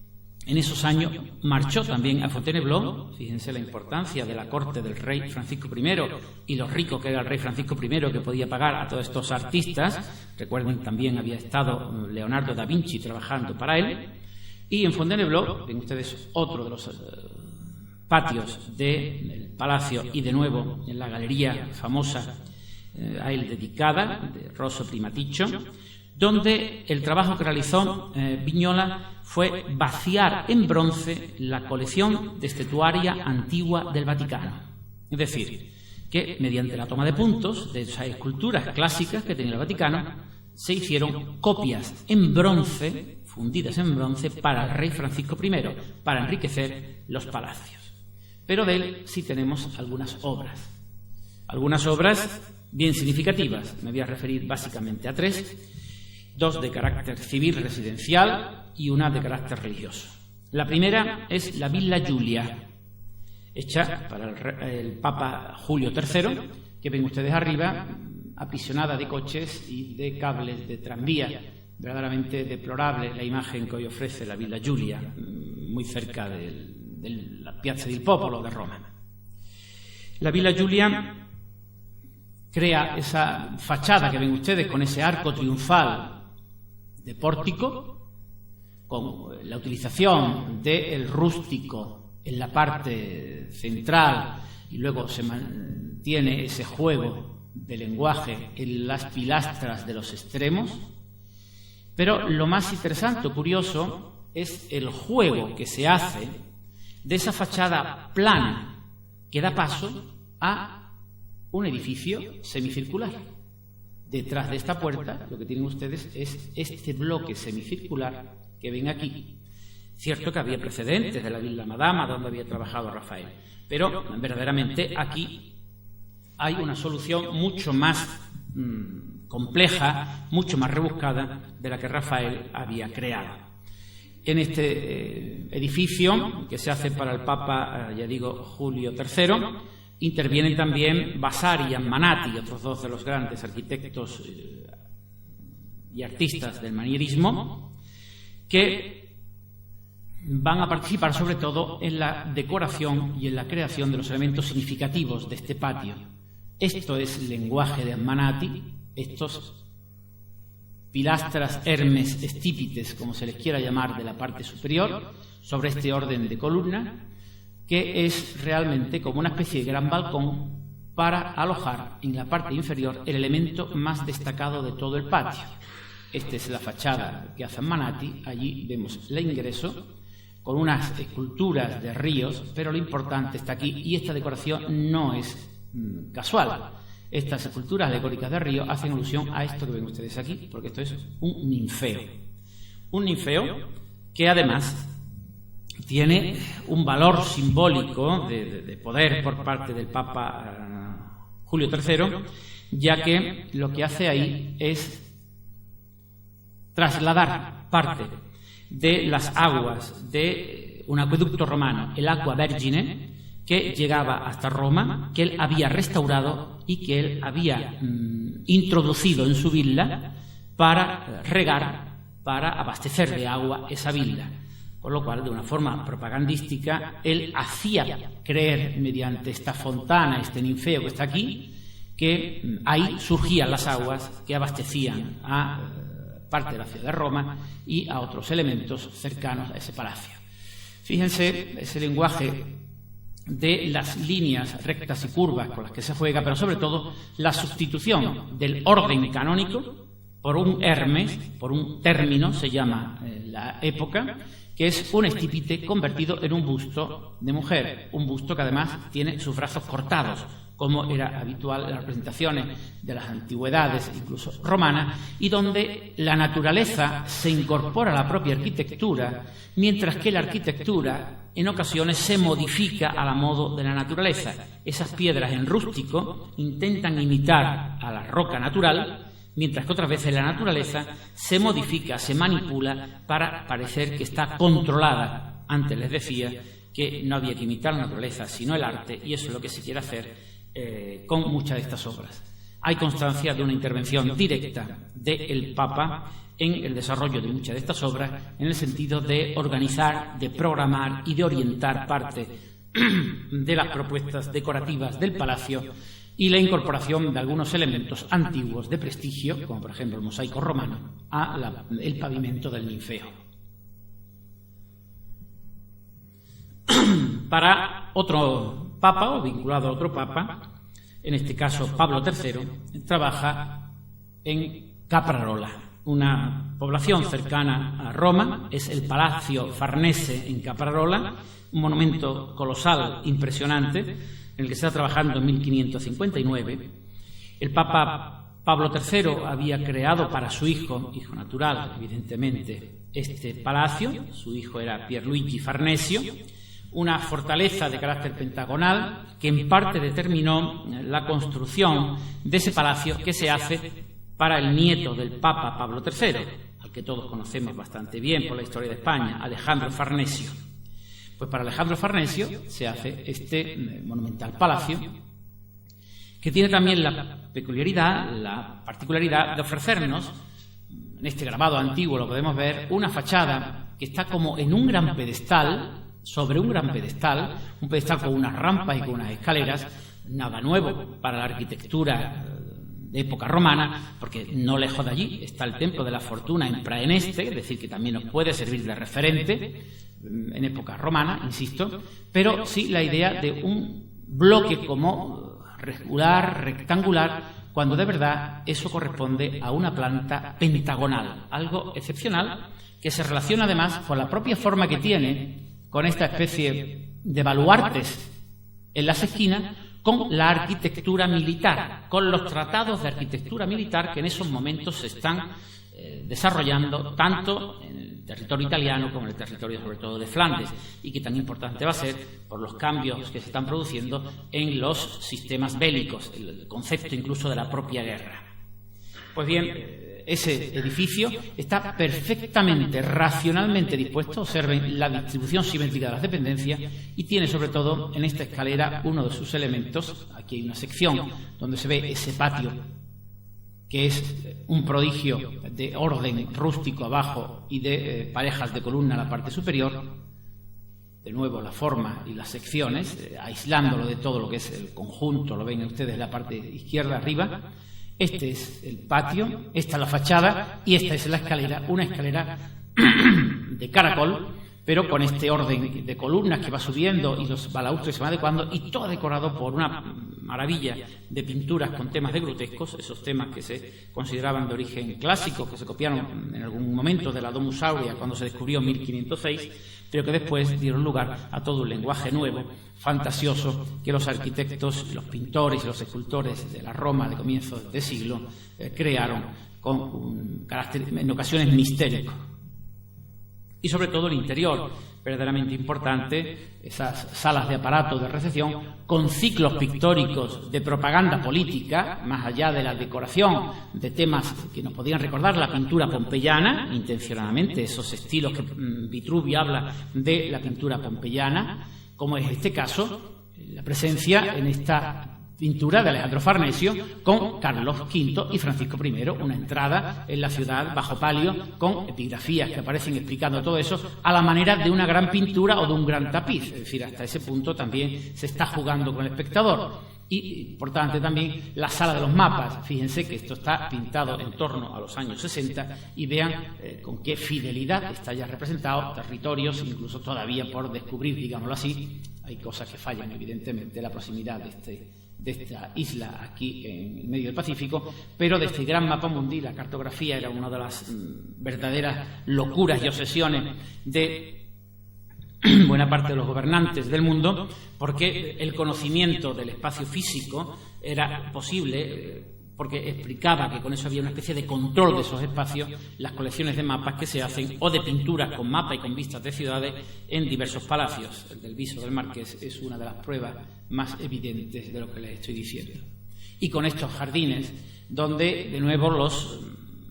en esos años marchó también a Fontainebleau. Fíjense la importancia de la corte del rey Francisco I y lo rico que era el rey Francisco I, que podía pagar a todos estos artistas. Recuerden, también había estado Leonardo da Vinci trabajando para él. Y en Fontainebleau, ven ustedes otro de los patios del palacio, y de nuevo en la galería famosa a él dedicada, de Rosso Primaticcio, donde el trabajo que realizó Vignola fue vaciar en bronce la colección de estatuaria antigua del Vaticano. Es decir, que mediante la toma de puntos de esas esculturas clásicas que tenía el Vaticano, se hicieron copias en bronce, fundidas en bronce, para el rey Francisco I, para enriquecer los palacios. Pero de él sí tenemos algunas obras bien significativas. Me voy a referir básicamente a tres. Dos de carácter civil residencial y una de carácter religioso. La primera es la Villa Giulia, hecha para el Papa Julio III, que ven ustedes arriba, apisionada de coches y de cables de tranvía. Verdaderamente deplorable la imagen que hoy ofrece la Villa Giulia, muy cerca de la Piazza del Popolo de Roma. La Villa Giulia crea esa fachada que ven ustedes con ese arco triunfal de pórtico, con la utilización del rústico en la parte central, y luego se mantiene ese juego de lenguaje en las pilastras de los extremos. Pero lo más interesante o curioso es el juego que se hace de esa fachada plana que da paso a un edificio semicircular. Detrás de esta puerta, lo que tienen ustedes es este bloque semicircular que ven aquí. Cierto que había precedentes de la Villa Madama, donde había trabajado Rafael, pero verdaderamente aquí hay una solución mucho más compleja, mucho más rebuscada de la que Rafael había creado. En este edificio, que se hace para el Papa, ya digo, Julio III, intervienen también Vasari y Ammanati, otros dos de los grandes arquitectos y artistas del manierismo, que van a participar sobre todo en la decoración y en la creación de los elementos significativos de este patio. Esto es el lenguaje de Ammanati, estos pilastras Hermes estípites, como se les quiera llamar, de la parte superior, sobre este orden de columna, que es realmente como una especie de gran balcón para alojar en la parte inferior el elemento más destacado de todo el patio. Esta es la fachada que hace Ammanati. Allí vemos el ingreso con unas esculturas de ríos, pero lo importante está aquí, y esta decoración no es casual. Estas esculturas alegóricas de río hacen alusión a esto que ven ustedes aquí, porque esto es un ninfeo. Un ninfeo que además tiene un valor simbólico de poder por parte del Papa Julio III, ya que lo que hace ahí es trasladar parte de las aguas de un acueducto romano, el Aqua Vergine, que llegaba hasta Roma, que él había restaurado y que él había introducido en su villa para regar, para abastecer de agua esa villa. Con lo cual, de una forma propagandística, él hacía creer mediante esta fontana, este ninfeo que está aquí, que ahí surgían las aguas que abastecían a parte de la ciudad de Roma y a otros elementos cercanos a ese palacio. Fíjense ese lenguaje de las líneas rectas y curvas con las que se juega, pero sobre todo la sustitución del orden canónico por un Hermes, por un término, se llama la época, que es un estípite convertido en un busto de mujer, un busto que además tiene sus brazos cortados, como era habitual en las representaciones de las antigüedades, incluso romanas, y donde la naturaleza se incorpora a la propia arquitectura, mientras que la arquitectura en ocasiones se modifica a la modo de la naturaleza. Esas piedras en rústico intentan imitar a la roca natural, mientras que otras veces la naturaleza se modifica, se manipula para parecer que está controlada. Antes les decía que no había que imitar la naturaleza, sino el arte, y eso es lo que se quiere hacer con muchas de estas obras. Hay constancia de una intervención directa del Papa en el desarrollo de muchas de estas obras, en el sentido de organizar, de programar y de orientar parte de las propuestas decorativas del palacio y la incorporación de algunos elementos antiguos de prestigio, como por ejemplo el mosaico romano, al pavimento del ninfeo. Para otro papa, o vinculado a otro papa, en este caso Pablo III, trabaja en Caprarola, una población cercana a Roma. Es el Palacio Farnese en Caprarola, un monumento colosal, impresionante, en el que se está trabajando en 1559. El Papa Pablo III había creado para su hijo natural, evidentemente, este palacio. Su hijo era Pierluigi Farnesio, una fortaleza de carácter pentagonal que en parte determinó la construcción de ese palacio, que se hace para el nieto del Papa Pablo III, al que todos conocemos bastante bien por la historia de España, Alejandro Farnesio. Pues para Alejandro Farnesio se hace este monumental palacio, que tiene también la peculiaridad, la particularidad de ofrecernos, en este grabado antiguo lo podemos ver, una fachada que está como en un gran pedestal, sobre un gran pedestal, un pedestal con unas rampas y con unas escaleras, nada nuevo para la arquitectura de época romana, porque no lejos de allí está el Templo de la Fortuna en Praeneste, es decir, que también nos puede servir de referente en época romana, insisto, pero sí la idea de un bloque como regular, rectangular, cuando de verdad eso corresponde a una planta pentagonal, algo excepcional, que se relaciona además con la propia forma que tiene, con esta especie de baluartes en las esquinas, con la arquitectura militar, con los tratados de arquitectura militar que en esos momentos se están desarrollando tanto en el territorio italiano como en el territorio sobre todo de Flandes, y que tan importante va a ser por los cambios que se están produciendo en los sistemas bélicos, el concepto incluso de la propia guerra. Pues bien, ese edificio está perfectamente, racionalmente dispuesto. Observen la distribución simétrica de las dependencias, y tiene sobre todo en esta escalera uno de sus elementos. Aquí hay una sección donde se ve ese patio, que es un prodigio de orden rústico abajo y de parejas de columna a la parte superior. De nuevo la forma y las secciones, aislándolo de todo lo que es el conjunto, lo ven ustedes en la parte izquierda arriba. Este es el patio, esta es la fachada y esta es la escalera, una escalera de caracol, pero con este orden de columnas que va subiendo y los balaustres se van adecuando, y todo decorado por una maravilla de pinturas con temas de grutescos, esos temas que se consideraban de origen clásico, que se copiaron en algún momento de la Domus Aurea cuando se descubrió en 1506, pero que después dieron lugar a todo un lenguaje nuevo, fantasioso, que los arquitectos, los pintores y los escultores de la Roma de comienzos de siglo crearon con un carácter en ocasiones mistérico. Y sobre todo el interior, verdaderamente importante, esas salas de aparato de recepción con ciclos pictóricos de propaganda política, más allá de la decoración de temas que nos podían recordar la pintura pompeyana, intencionadamente, esos estilos que Vitruvi habla de la pintura pompeyana, como es este caso, la presencia en esta pintura de Alejandro Farnesio con Carlos V y Francisco I, una entrada en la ciudad bajo palio con epigrafías que aparecen explicando todo eso a la manera de una gran pintura o de un gran tapiz. Es decir, hasta ese punto también se está jugando con el espectador. Y, importante también, la sala de los mapas. Fíjense que esto está pintado en torno a los años 60 y vean con qué fidelidad está ya representado, territorios incluso todavía por descubrir, digámoslo así. Hay cosas que fallan, evidentemente, la proximidad de esta isla aquí en el medio del Pacífico, pero de este gran mapa mundi, la cartografía era una de las verdaderas locuras y obsesiones de buena parte de los gobernantes del mundo, porque el conocimiento del espacio físico era posible porque explicaba que con eso había una especie de control de esos espacios, las colecciones de mapas que se hacen, o de pinturas con mapa y con vistas de ciudades en diversos palacios. El del Viso del Marqués es una de las pruebas más evidentes de lo que les estoy diciendo. Y con estos jardines, donde de nuevo los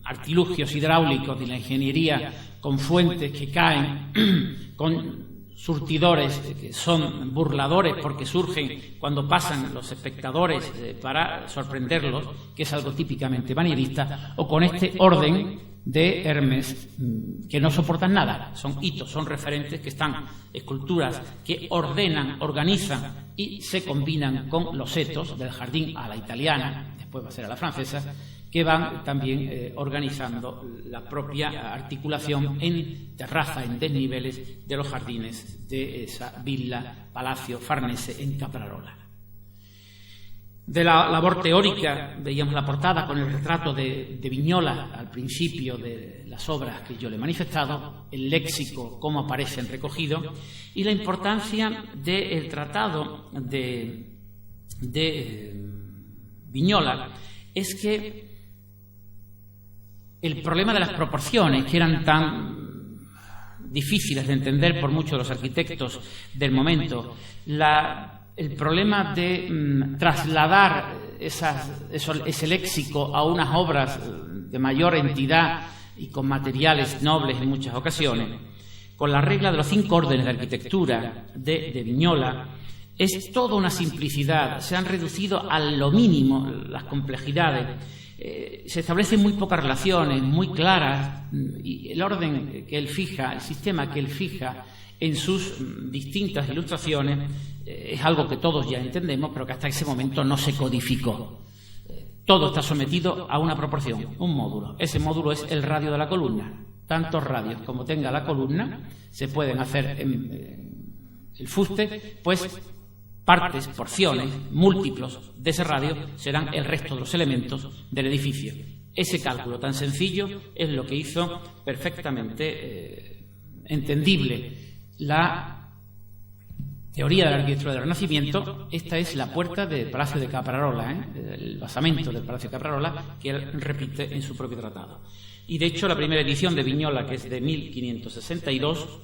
artilugios hidráulicos de la ingeniería, con fuentes que caen, con surtidores que son burladores porque surgen cuando pasan los espectadores para sorprenderlos, que es algo típicamente manierista, o con este orden de Hermes que no soportan nada, son hitos, son referentes que están, esculturas que ordenan, organizan y se combinan con los setos del jardín a la italiana, después va a ser a la francesa, que van también organizando la propia articulación en terraza, en desniveles de los jardines de esa villa, palacio Farnese en Caprarola. De la labor teórica veíamos la portada con el retrato de Vignola al principio de las obras que yo le he manifestado, el léxico, cómo aparecen recogidos, y la importancia del tratado de Vignola es que el problema de las proporciones, que eran tan difíciles de entender por muchos de los arquitectos del momento, el problema de trasladar ese léxico a unas obras de mayor entidad y con materiales nobles en muchas ocasiones, con la regla de los 5 órdenes de arquitectura de Vignola, es toda una simplicidad. Se han reducido a lo mínimo las complejidades. Se establecen muy pocas relaciones, muy claras, y el orden que él fija, el sistema que él fija en sus distintas ilustraciones es algo que todos ya entendemos, pero que hasta ese momento no se codificó. Todo está sometido a una proporción, un módulo. Ese módulo es el radio de la columna. Tantos radios como tenga la columna se pueden hacer en el fuste, pues partes, porciones, múltiplos de ese radio serán el resto de los elementos del edificio. Ese cálculo tan sencillo es lo que hizo perfectamente entendible la teoría de la arquitectura del Renacimiento. Esta es la puerta del Palacio de Caprarola, el basamento del Palacio de Caprarola, que él repite en su propio tratado. Y de hecho la primera edición de Vignola, que es de 1562,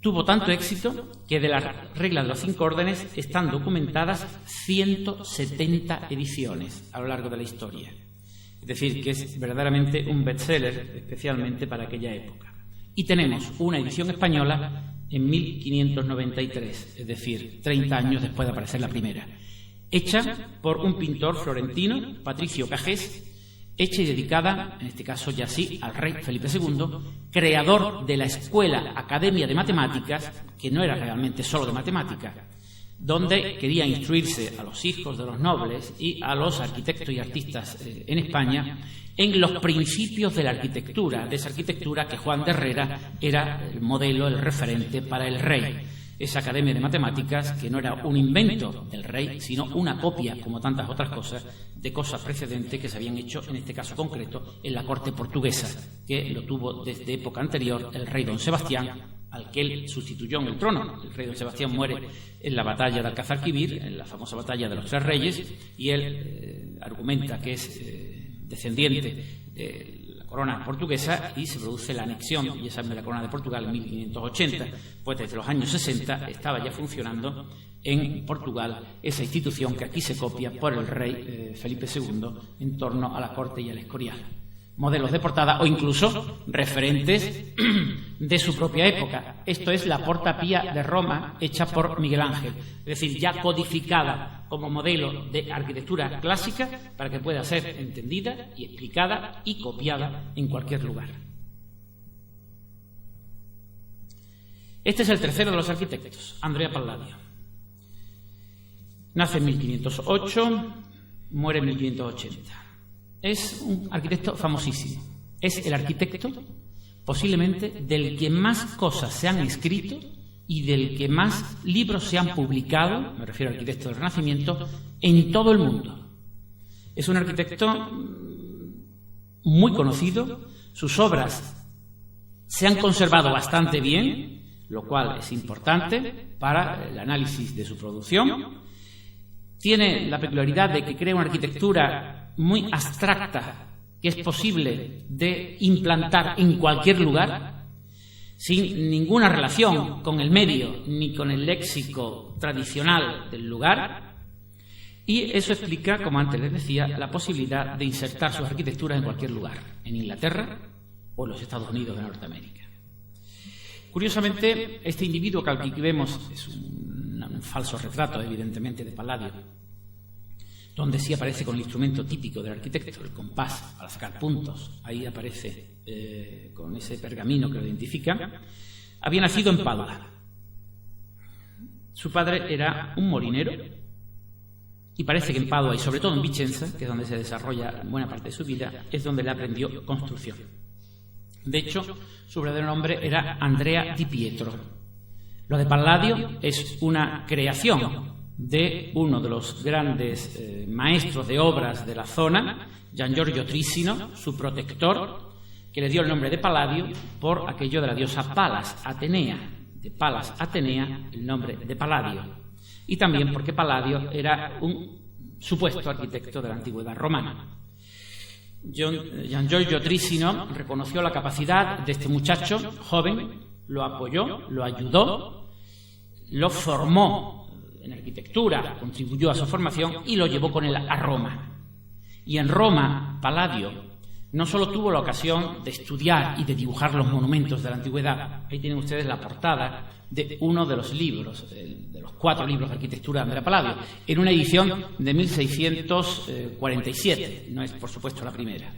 tuvo tanto éxito que de las reglas de los 5 órdenes están documentadas 170 ediciones a lo largo de la historia. Es decir, que es verdaderamente un bestseller, especialmente para aquella época. Y tenemos una edición española en 1593, es decir, 30 años después de aparecer la primera, hecha por un pintor florentino, Patricio Cajés, hecha y dedicada, en este caso ya sí, al rey Felipe II, creador de la Escuela Academia de Matemáticas, que no era realmente solo de matemáticas, donde quería instruirse a los hijos de los nobles y a los arquitectos y artistas en España en los principios de la arquitectura, de esa arquitectura que Juan de Herrera era el modelo, el referente para el rey. Esa Academia de Matemáticas, que no era un invento del rey, sino una copia, como tantas otras cosas, de cosas precedentes que se habían hecho, en este caso concreto, en la corte portuguesa, que lo tuvo desde época anterior el rey don Sebastián, al que él sustituyó en el trono. El rey don Sebastián muere en la batalla de Alcázar-Quibir, en la famosa batalla de los 3 reyes, y él argumenta que es descendiente de la corona portuguesa, y se produce la anexión y examen de la corona de Portugal en 1580. Pues desde los años 60 estaba ya funcionando en Portugal esa institución que aquí se copia por el rey Felipe II en torno a la corte y al Escorial. Modelos de portada o incluso referentes de su propia época. Esto es la Porta Pía de Roma, hecha por Miguel Ángel, es decir, ya codificada como modelo de arquitectura clásica para que pueda ser entendida y explicada y copiada en cualquier lugar. Este es el tercero de los arquitectos, Andrea Palladio. Nace en 1508, muere en 1580. Es un arquitecto famosísimo. Es el arquitecto, posiblemente, del que más cosas se han escrito y del que más libros se han publicado, me refiero al arquitecto del Renacimiento, en todo el mundo. Es un arquitecto muy conocido, sus obras se han conservado bastante bien, lo cual es importante para el análisis de su producción. tiene la peculiaridad de que crea una arquitectura muy abstracta que es posible de implantar en cualquier lugar, sin ninguna relación con el medio ni con el léxico tradicional del lugar, y eso explica, como antes les decía, la posibilidad de insertar sus arquitecturas en cualquier lugar, en Inglaterra o en los Estados Unidos de Norteamérica. Curiosamente, este individuo que aquí vemos es un falso retrato, evidentemente, de Palladio, donde sí aparece con el instrumento típico del arquitecto, el compás, para sacar puntos. Ahí aparece con ese pergamino que lo identifica. Había nacido en Padua. Su padre era un molinero, y parece que en Padua, y sobre todo en Vicenza, que es donde se desarrolla buena parte de su vida, es donde le aprendió construcción. De hecho, su verdadero nombre era Andrea Di Pietro. Lo de Palladio es una creación de uno de los grandes maestros de obras de la zona, Gian Giorgio Trissino, su protector, que le dio el nombre de Palladio por aquello de la diosa Palas Atenea, de Palas Atenea, el nombre de Palladio, y también porque Palladio era un supuesto arquitecto de la antigüedad romana. Gian Giorgio Trissino reconoció la capacidad de este muchacho joven, lo apoyó, lo ayudó, lo formó en arquitectura, contribuyó a su formación y lo llevó con él a Roma. Y en Roma, Palladio no solo tuvo la ocasión de estudiar y de dibujar los monumentos de la antigüedad, ahí tienen ustedes la portada de uno de los libros, de los 4 libros de arquitectura de Andrea Palladio, en una edición de 1647, no es por supuesto la primera.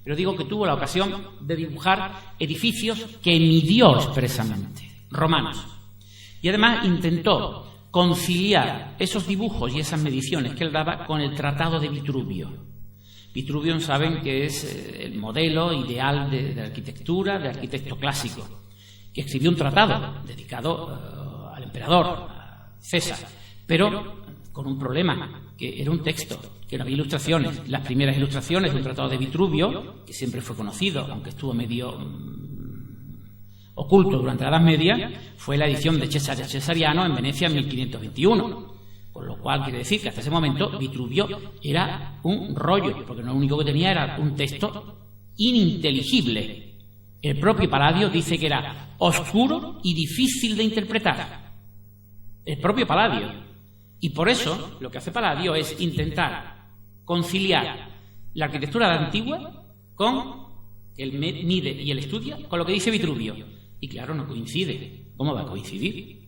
Pero digo que tuvo la ocasión de dibujar edificios que midió expresamente, romanos. Y además intentó conciliar esos dibujos y esas mediciones que él daba con el Tratado de Vitruvio. Vitruvio saben que es el modelo ideal de arquitectura, de arquitecto clásico, que escribió un tratado dedicado al emperador, a César, pero con un problema, que era un texto, que no había ilustraciones. Las primeras ilustraciones de un tratado de Vitruvio, que siempre fue conocido, aunque estuvo medio oculto durante la Edad Media, fue la edición de Cesare Cesariano en Venecia en 1521. Con lo cual quiere decir que hasta ese momento Vitruvio era un rollo, porque lo único que tenía era un texto ininteligible. El propio Palladio dice que era oscuro y difícil de interpretar. El propio Palladio. Y por eso lo que hace Palladio es intentar conciliar la arquitectura antigua con el mide y el estudia con lo que dice Vitruvio. Y claro, no coincide. ¿Cómo va a coincidir?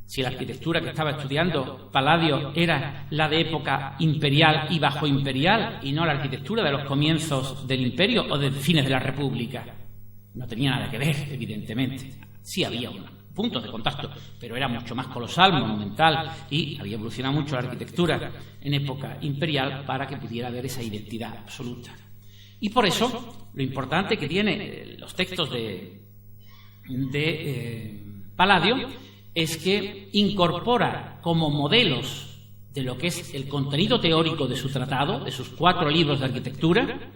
Si la arquitectura que estaba estudiando Palladio era la de época imperial y bajo imperial, y no la arquitectura de los comienzos del imperio o de fines de la república. No tenía nada que ver, evidentemente. Sí había puntos de contacto, pero era mucho más colosal, monumental, y había evolucionado mucho la arquitectura en época imperial para que pudiera haber esa identidad absoluta. Y por eso, lo importante que tiene los textos de Palladio es que incorpora como modelos de lo que es el contenido teórico de su tratado, de sus 4 libros de arquitectura.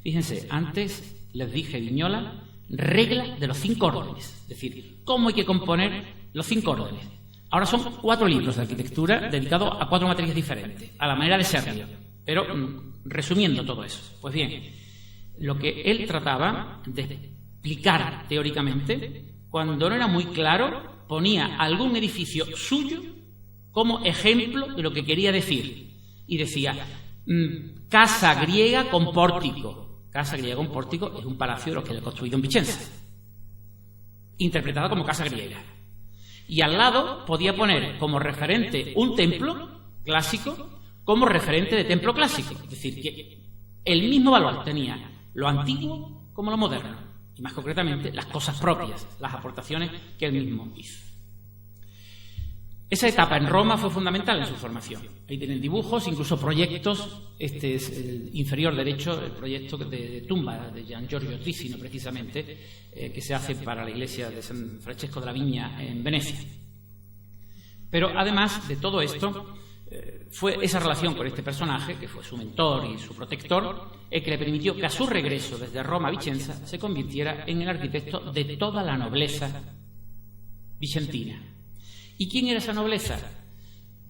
Fíjense, antes les dije, Viñola, regla de los 5 órdenes, es decir, cómo hay que componer los 5 órdenes. Ahora son 4 libros de arquitectura dedicados a 4 materias diferentes, a la manera de serlo. Pero, resumiendo todo eso, pues bien, lo que él trataba de explicar teóricamente, cuando no era muy claro, ponía algún edificio suyo como ejemplo de lo que quería decir. Y decía, casa griega con pórtico. Casa griega con pórtico es un palacio de los que le he construido en Vicenza, interpretada como casa griega. Y al lado podía poner como referente un templo clásico como referente de templo clásico. Es decir, que el mismo valor tenía lo antiguo como lo moderno. Y más concretamente, las cosas propias, las aportaciones que él mismo hizo. Esa etapa en Roma fue fundamental en su formación. Ahí tienen dibujos, incluso proyectos. Este es el inferior derecho, el proyecto de tumba de Gian Giorgio Trissino, precisamente, que se hace para la iglesia de San Francesco de la Vigna en Venecia. Pero además de todo esto, fue esa relación con este personaje, que fue su mentor y su protector, el que le permitió que a su regreso desde Roma a Vicenza se convirtiera en el arquitecto de toda la nobleza vicentina. ¿Y quién era esa nobleza?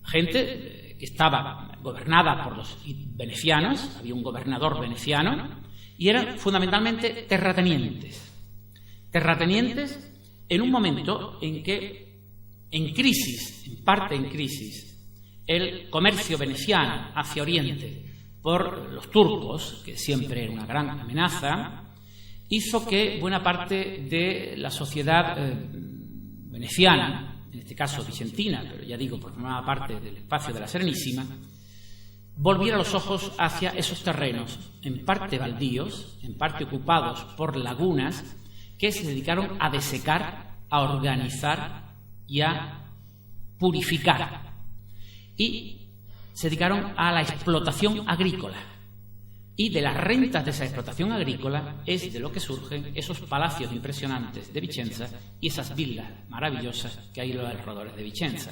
Gente estaba gobernada por los venecianos, había un gobernador veneciano, y eran fundamentalmente terratenientes. Terratenientes en un momento en que, en crisis, en parte en crisis, el comercio veneciano hacia Oriente por los turcos, que siempre era una gran amenaza, hizo que buena parte de la sociedad veneciana, en este caso vicentina, pero ya digo, porque formaba parte del espacio de la Serenísima, volviera los ojos hacia esos terrenos, en parte baldíos, en parte ocupados por lagunas, que se dedicaron a desecar, a organizar y a purificar. Y se dedicaron a la explotación agrícola. Y de las rentas de esa explotación agrícola es de lo que surgen esos palacios impresionantes de Vicenza y esas villas maravillosas que hay en los alrededores de Vicenza.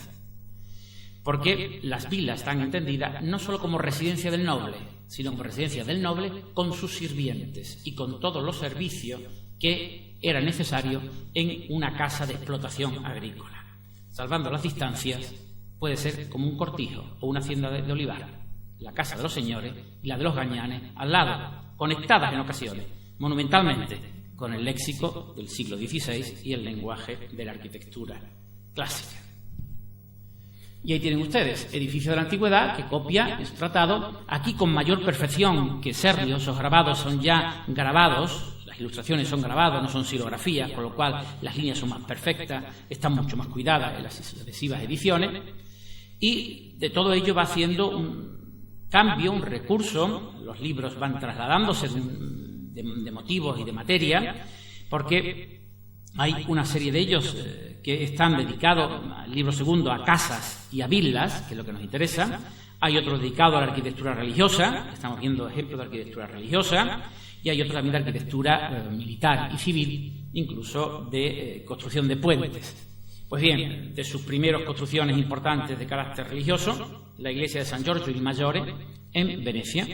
Porque las villas están entendidas no solo como residencia del noble, sino como residencia del noble con sus sirvientes y con todos los servicios que era necesario en una casa de explotación agrícola. Salvando las distancias, puede ser como un cortijo o una hacienda de olivar, la casa de los señores y la de los gañanes al lado, conectadas en ocasiones, monumentalmente, con el léxico del siglo XVI y el lenguaje de la arquitectura clásica. Y ahí tienen ustedes, edificio de la antigüedad que copia en su tratado, aquí con mayor perfección que Serlio. Esos grabados son ya grabados, las ilustraciones son grabados, no son xilografías, con lo cual las líneas son más perfectas, están mucho más cuidadas en las sucesivas ediciones, y de todo ello va haciendo un cambio, un recurso. Los libros van trasladándose de motivos y de materia, porque hay una serie de ellos que están dedicados, al libro segundo, a casas y a villas, que es lo que nos interesa. Hay otro dedicado a la arquitectura religiosa, estamos viendo ejemplos de arquitectura religiosa, y hay otro también de arquitectura militar y civil, incluso de construcción de puentes. Pues bien, de sus primeras construcciones importantes de carácter religioso, la iglesia de San Giorgio il Maggiore, en Venecia,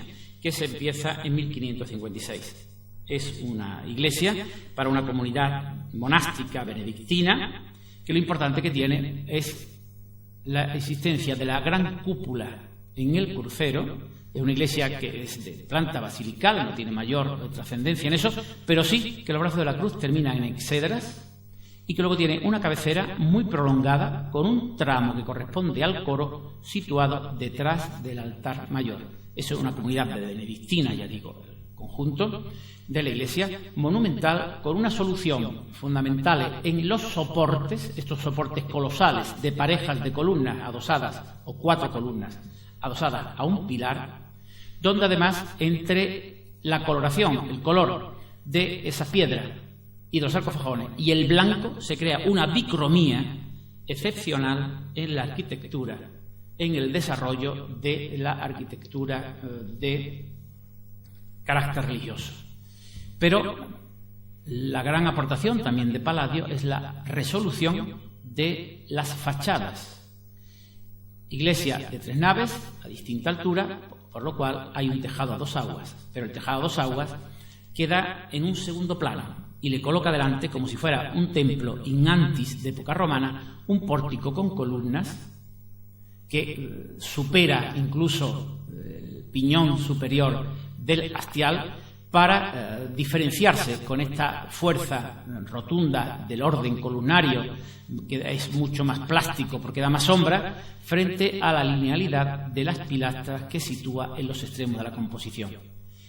que se empieza en 1556. Es una iglesia para una comunidad monástica benedictina, que lo importante que tiene es la existencia de la gran cúpula en el crucero. Es una iglesia que es de planta basilical, no tiene mayor trascendencia en eso, pero sí que los brazos de la cruz terminan en exedras, y que luego tiene una cabecera muy prolongada con un tramo que corresponde al coro situado detrás del altar mayor. Eso es una comunidad benedictina, ya digo, el conjunto de la iglesia, monumental, con una solución fundamental en los soportes, estos soportes colosales de parejas de columnas adosadas, o 4 columnas adosadas a un pilar, donde además entre la coloración, el color de esas piedras y de los sarcofajones y el blanco se crea una bicromía excepcional en la arquitectura, en el desarrollo de la arquitectura de carácter religioso. Pero la gran aportación también de Palladio es la resolución de las fachadas. Iglesia de 3 naves a distinta altura, por lo cual hay un tejado a 2 aguas, pero el tejado a 2 aguas queda en un segundo plano y le coloca delante, como si fuera un templo in antis de época romana, un pórtico con columnas que supera incluso el piñón superior del hastial para diferenciarse con esta fuerza rotunda del orden columnario, que es mucho más plástico porque da más sombra, frente a la linealidad de las pilastras que sitúa en los extremos de la composición.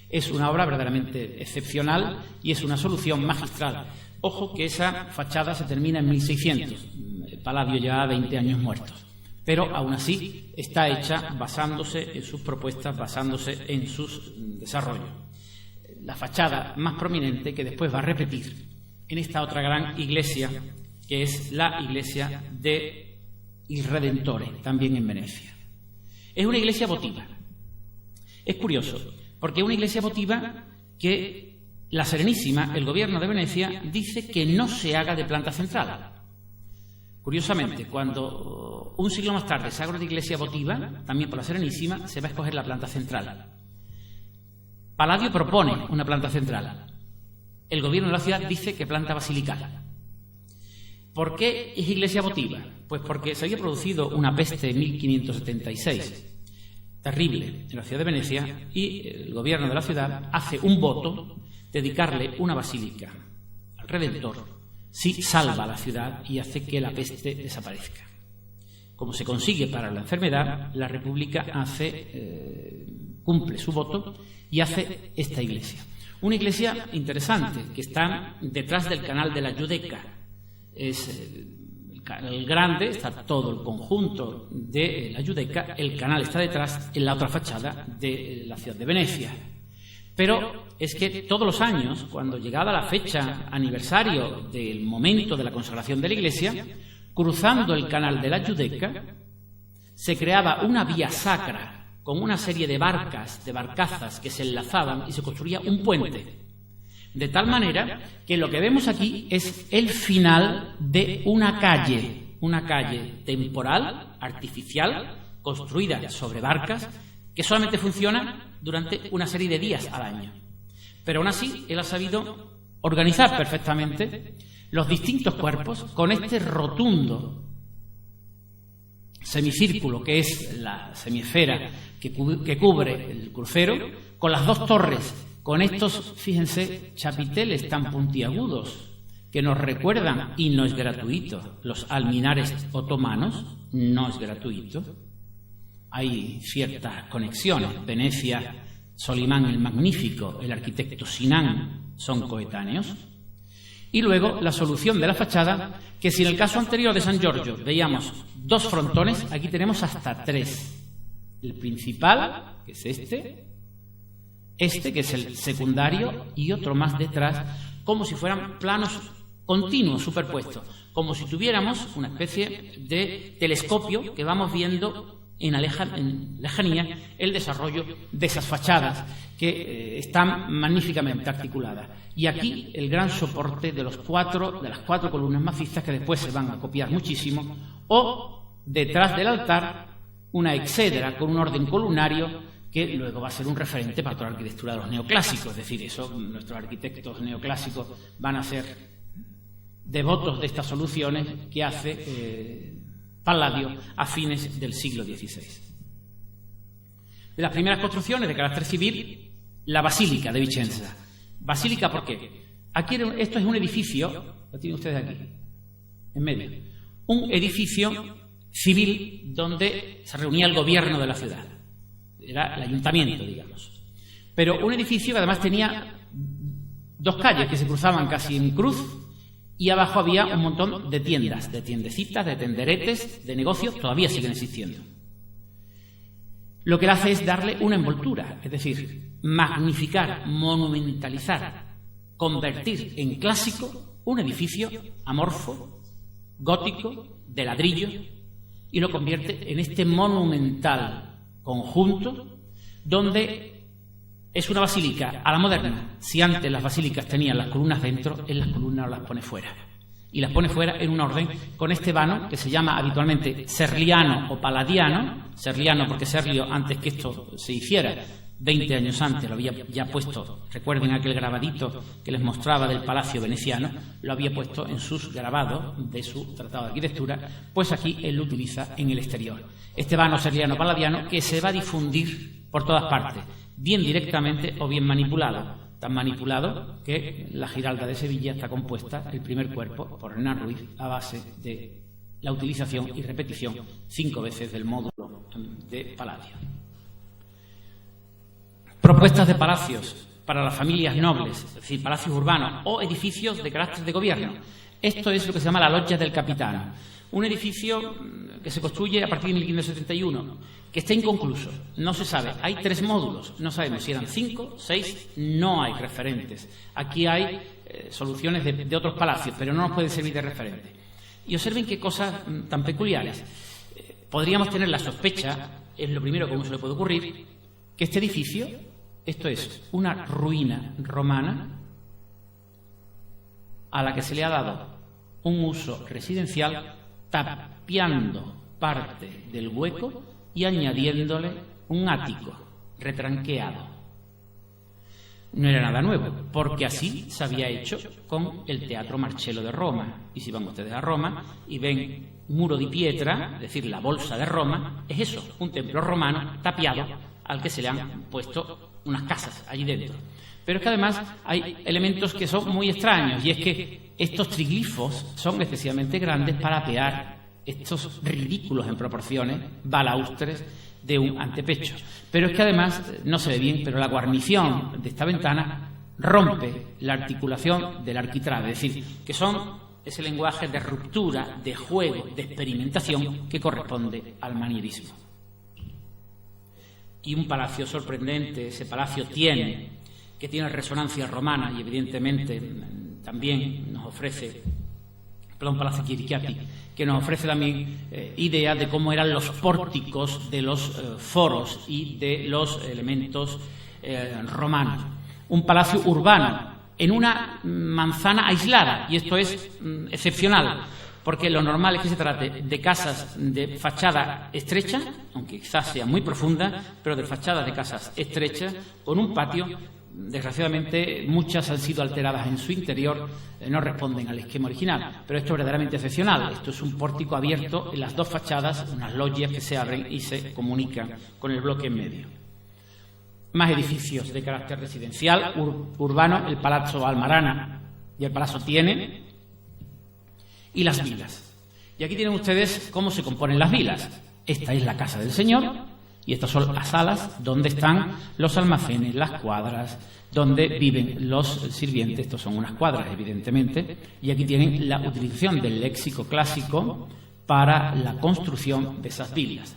Es una obra verdaderamente excepcional y es una solución magistral. Ojo que esa fachada se termina en 1600. Palladio lleva 20 años muertos. Pero aún así está hecha basándose en sus propuestas, basándose en sus desarrollos. La fachada más prominente que después va a repetir en esta otra gran iglesia, que es la iglesia de Il Redentore, también en Venecia. Es una iglesia votiva. Es curioso, porque es una iglesia votiva que la Serenísima, el gobierno de Venecia, dice que no se haga de planta central. Curiosamente, cuando un siglo más tarde se haga una iglesia votiva, también por la Serenísima, se va a escoger la planta central. Palladio propone una planta central. El gobierno de la ciudad dice que planta basilical. ¿Por qué es iglesia votiva? Pues porque se había producido una peste en 1576 terrible en la ciudad de Venecia y el gobierno de la ciudad hace un voto dedicarle una basílica al Redentor si salva la ciudad y hace que la peste desaparezca. Como se consigue para la enfermedad, la República cumple su voto y hace esta iglesia. Una iglesia interesante que está detrás del canal de la Giudecca. Es el grande, está todo el conjunto de la Giudecca, el canal está detrás en la otra fachada de la ciudad de Venecia. Pero es que todos los años, cuando llegaba la fecha aniversario del momento de la consagración de la iglesia, cruzando el canal de la Giudecca, se creaba una vía sacra con una serie de barcas, de barcazas que se enlazaban y se construía un puente. De tal manera que lo que vemos aquí es el final de una calle temporal, artificial, construida sobre barcas, que solamente funciona durante una serie de días al año. Pero aún así, él ha sabido organizar perfectamente los distintos cuerpos con este rotundo semicírculo que es la semiesfera que cubre el crucero, con las dos torres, con estos, fíjense, chapiteles tan puntiagudos que nos recuerdan, y no es gratuito, los alminares otomanos, no es gratuito. Hay ciertas conexiones. Venecia, Solimán el Magnífico, el arquitecto Sinan son coetáneos. Y luego la solución de la fachada, que si en el caso anterior de San Giorgio veíamos dos frontones, aquí tenemos hasta tres. El principal, que es este que es el secundario, y otro más detrás, como si fueran planos continuos, superpuestos, como si tuviéramos una especie de telescopio que vamos viendo en lejanía el desarrollo de esas fachadas que están magníficamente articuladas. Y aquí el gran soporte de las cuatro columnas macizas que después se van a copiar muchísimo, o detrás del altar una exedra con un orden columnario que luego va a ser un referente para toda la arquitectura de los neoclásicos. Es decir, eso nuestros arquitectos neoclásicos van a ser devotos de estas soluciones que hace Palladio a fines del siglo XVI. De las primeras construcciones de carácter civil, la Basílica de Vicenza. Basílica, ¿por qué? Aquí esto es un edificio, lo tienen ustedes aquí, en medio, un edificio civil donde se reunía el gobierno de la ciudad. Era el ayuntamiento, digamos. Pero un edificio que además tenía dos calles que se cruzaban casi en cruz, y abajo había un montón de tiendas, de tiendecitas, de tenderetes, de negocios, todavía siguen existiendo. Lo que él hace es darle una envoltura, es decir, magnificar, monumentalizar, convertir en clásico un edificio amorfo, gótico, de ladrillo, y lo convierte en este monumental conjunto donde es una basílica a la moderna. Si antes las basílicas tenían las columnas dentro, él las columnas las pone fuera. Y las pone fuera en un orden con este vano que se llama habitualmente serliano o paladiano. Serliano porque Serlio, antes que esto se hiciera, 20 años antes, lo había ya puesto, recuerden aquel grabadito que les mostraba del Palacio Veneciano, lo había puesto en sus grabados de su tratado de arquitectura, pues aquí él lo utiliza en el exterior. Este vano serliano paladiano que se va a difundir por todas partes, bien directamente o bien manipulado, tan manipulado que la Giralda de Sevilla está compuesta, el primer cuerpo, por Hernán Ruiz, a base de la utilización y repetición 5 veces del módulo de Palladio. Propuestas de palacios para las familias nobles, es decir, palacios urbanos o edificios de carácter de gobierno. Esto es lo que se llama la Loggia del Capitano, un edificio que se construye a partir de 1571, que está inconcluso, no se sabe, hay 3 módulos, no sabemos si eran 5, 6, no hay referentes. Aquí hay soluciones de otros palacios, pero no nos puede servir de referente. Y observen qué cosas tan peculiares. Podríamos tener la sospecha, es lo primero que se le puede ocurrir, que este edificio, esto es una ruina romana a la que se le ha dado un uso residencial, tapiando parte del hueco y añadiéndole un ático retranqueado. No era nada nuevo, porque así se había hecho con el Teatro Marcello de Roma. Y si van ustedes a Roma y ven muro di pietra, es decir, la bolsa de Roma, es eso, un templo romano tapiado al que se le han puesto unas casas allí dentro. Pero es que además hay elementos que son muy extraños, y es que estos triglifos son excesivamente grandes para apear estos ridículos en proporciones balaustres de un antepecho. Pero es que además, no se ve bien, pero la guarnición de esta ventana rompe la articulación del arquitrabe, es decir, que son ese lenguaje de ruptura, de juego, de experimentación que corresponde al manierismo. Y un palacio sorprendente, ese palacio que tiene resonancia romana y evidentemente también nos ofrece, Palazzo Chirichiapi, que nos ofrece también ideas de cómo eran los pórticos de los foros y de los elementos romanos. Un palacio urbano, en una manzana aislada, y esto es excepcional, porque lo normal es que se trate de casas de fachada estrecha, aunque quizás sea muy profunda, pero de fachadas de casas estrechas, con un patio. Desgraciadamente, muchas han sido alteradas en su interior, no responden al esquema original, pero esto es verdaderamente excepcional. Esto es un pórtico abierto en las dos fachadas, unas loggias que se abren y se comunican con el bloque en medio. Más edificios de carácter residencial, urbano, el Palazzo Almarana y el Palazzo Thiene, y las vilas. Y aquí tienen ustedes cómo se componen las vilas. Esta es la casa del señor, y estas son las salas donde están los almacenes, las cuadras, donde viven los sirvientes. Estos son unas cuadras, evidentemente, y aquí tienen la utilización del léxico clásico para la construcción de esas vilas.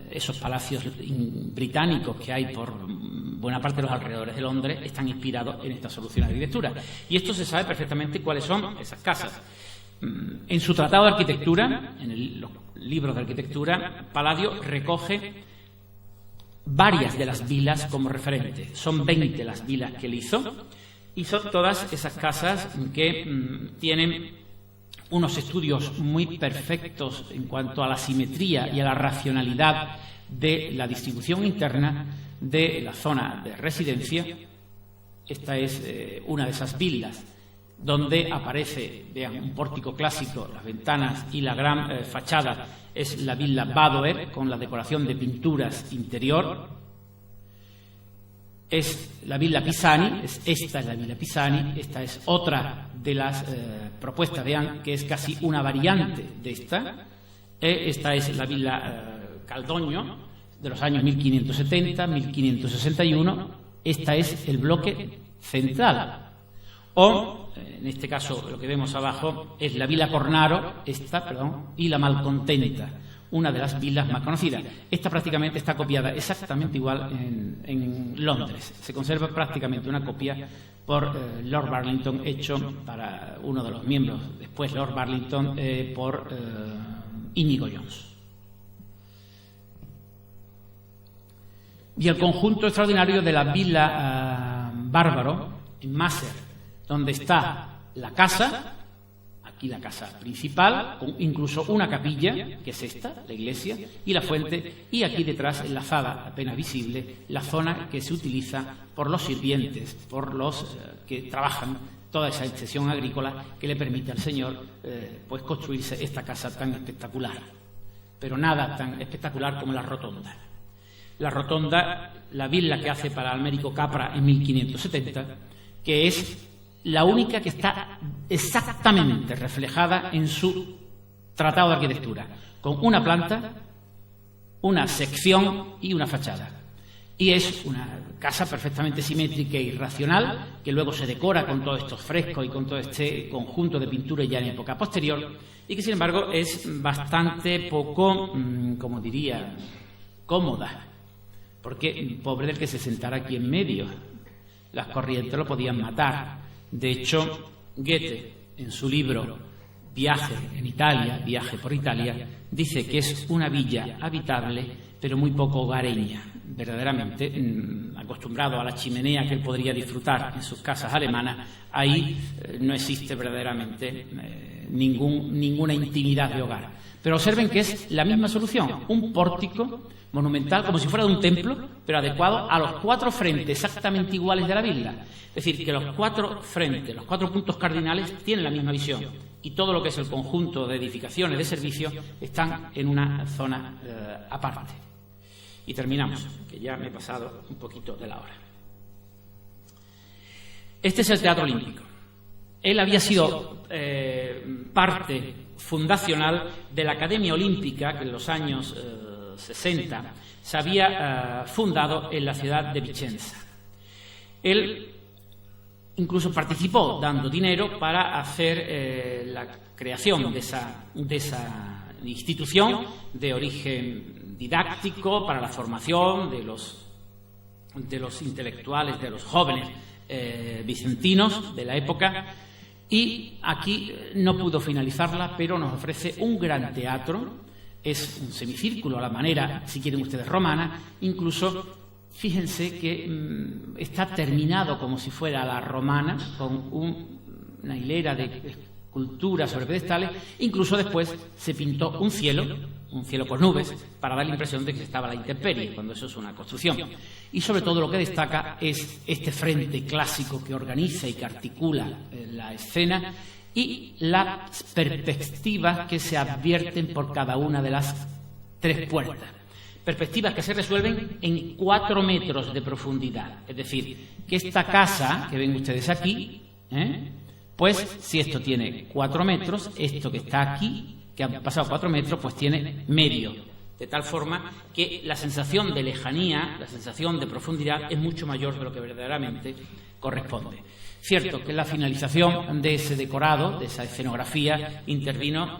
Esos palacios británicos que hay por buena parte de los alrededores de Londres están inspirados en esta solución de arquitectura. Y esto se sabe perfectamente cuáles son esas casas. En su tratado de arquitectura, en los libros de arquitectura, Palladio recoge varias de las vilas como referente. Son 20 las vilas que él hizo, y son todas esas casas que tienen unos estudios muy perfectos en cuanto a la simetría y a la racionalidad de la distribución interna de la zona de residencia. Esta es una de esas vilas donde aparece, vean, un pórtico clásico, las ventanas y la gran fachada es la Villa Badoer, con la decoración de pinturas interior. Es la Villa Pisani, esta es la Villa Pisani, esta es otra de las propuestas, vean que es casi una variante de esta. Esta es la Villa Caldogno, de los años 1570, 1561. Esta es el bloque central. O, en este caso, lo que vemos abajo es la Villa Cornaro, y la Malcontenta, una de las villas más conocidas. Esta prácticamente está copiada exactamente igual en Londres. Se conserva prácticamente una copia por Lord Burlington, hecho para uno de los miembros, después Lord Burlington, por Íñigo Jones. Y el conjunto extraordinario de la Villa Bárbaro, en Macer, donde está la casa, aquí la casa principal, con incluso una capilla, que es esta, la iglesia, y la fuente, y aquí detrás, enlazada, apenas visible, la zona que se utiliza por los sirvientes, por los que trabajan toda esa extensión agrícola que le permite al señor pues construirse esta casa tan espectacular. Pero nada tan espectacular como la rotonda. La rotonda, la villa que hace para Almerico Capra en 1570, que es la única que está exactamente reflejada en su tratado de arquitectura, con una planta, una sección y una fachada. Y es una casa perfectamente simétrica y racional, que luego se decora con todos estos frescos y con todo este conjunto de pinturas ya en época posterior, y que sin embargo es bastante poco, como diría, cómoda, porque pobre del que se sentara aquí en medio, las corrientes lo podían matar. De hecho, Goethe, en su libro Viaje en Italia, Viaje por Italia, dice que es una villa habitable, pero muy poco hogareña. Verdaderamente, acostumbrado a la chimenea que él podría disfrutar en sus casas alemanas, ahí no existe verdaderamente ninguna intimidad de hogar. Pero observen que es la misma solución, un pórtico monumental, como si fuera de un templo, pero adecuado a los 4 frentes exactamente iguales de la villa. Es decir, que los 4 frentes, los 4 puntos cardinales, tienen la misma visión. y todo lo que es el conjunto de edificaciones de servicio están en una zona aparte. Y terminamos, que ya me he pasado un poquito de la hora. Este es el Teatro Olímpico. Él había sido parte fundacional de la Academia Olímpica que en los años 60 se había fundado en la ciudad de Vicenza. Él incluso participó dando dinero para hacer la creación de esa institución de origen didáctico para la formación de los intelectuales, de los jóvenes vicentinos de la época, y aquí no pudo finalizarla, pero nos ofrece un gran teatro. Es un semicírculo a la manera, si quieren ustedes, romana. Incluso fíjense que está terminado como si fuera la romana, con una hilera de esculturas sobre pedestales. Incluso después se pintó un cielo con nubes, para dar la impresión de que estaba a la intemperie, cuando eso es una construcción. Y sobre todo lo que destaca es este frente clásico que organiza y que articula la escena, y las perspectivas que se advierten por cada una de las 3 puertas. Perspectivas que se resuelven en 4 metros de profundidad. Es decir, que esta casa que ven ustedes aquí, pues si esto tiene 4 metros, esto que está aquí, que ha pasado 4 metros, pues tiene medio. De tal forma que la sensación de lejanía, la sensación de profundidad es mucho mayor de lo que verdaderamente corresponde. Cierto que en la finalización de ese decorado, de esa escenografía, intervino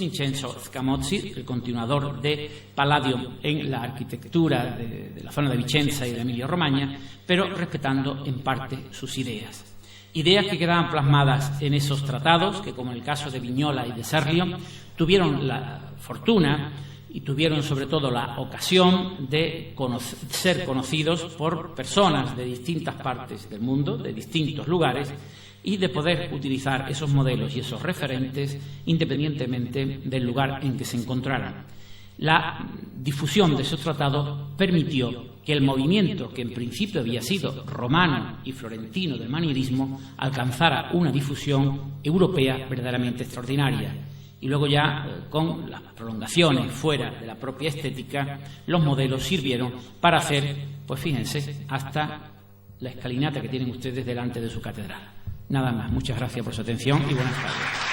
Vincenzo Scamozzi, el continuador de Palladio en la arquitectura de la zona de Vicenza y de Emilia-Romagna, pero respetando en parte sus ideas. Ideas que quedaban plasmadas en esos tratados, que como en el caso de Vignola y de Serlio, tuvieron la fortuna y tuvieron sobre todo la ocasión de ser conocidos por personas de distintas partes del mundo, de distintos lugares, y de poder utilizar esos modelos y esos referentes independientemente del lugar en que se encontraran. La difusión de esos tratados permitió que el movimiento, que en principio había sido romano y florentino del manierismo, alcanzara una difusión europea verdaderamente extraordinaria. Y luego ya, con las prolongaciones fuera de la propia estética, los modelos sirvieron para hacer, pues fíjense, hasta la escalinata que tienen ustedes delante de su catedral. Nada más. Muchas gracias por su atención y buenas tardes.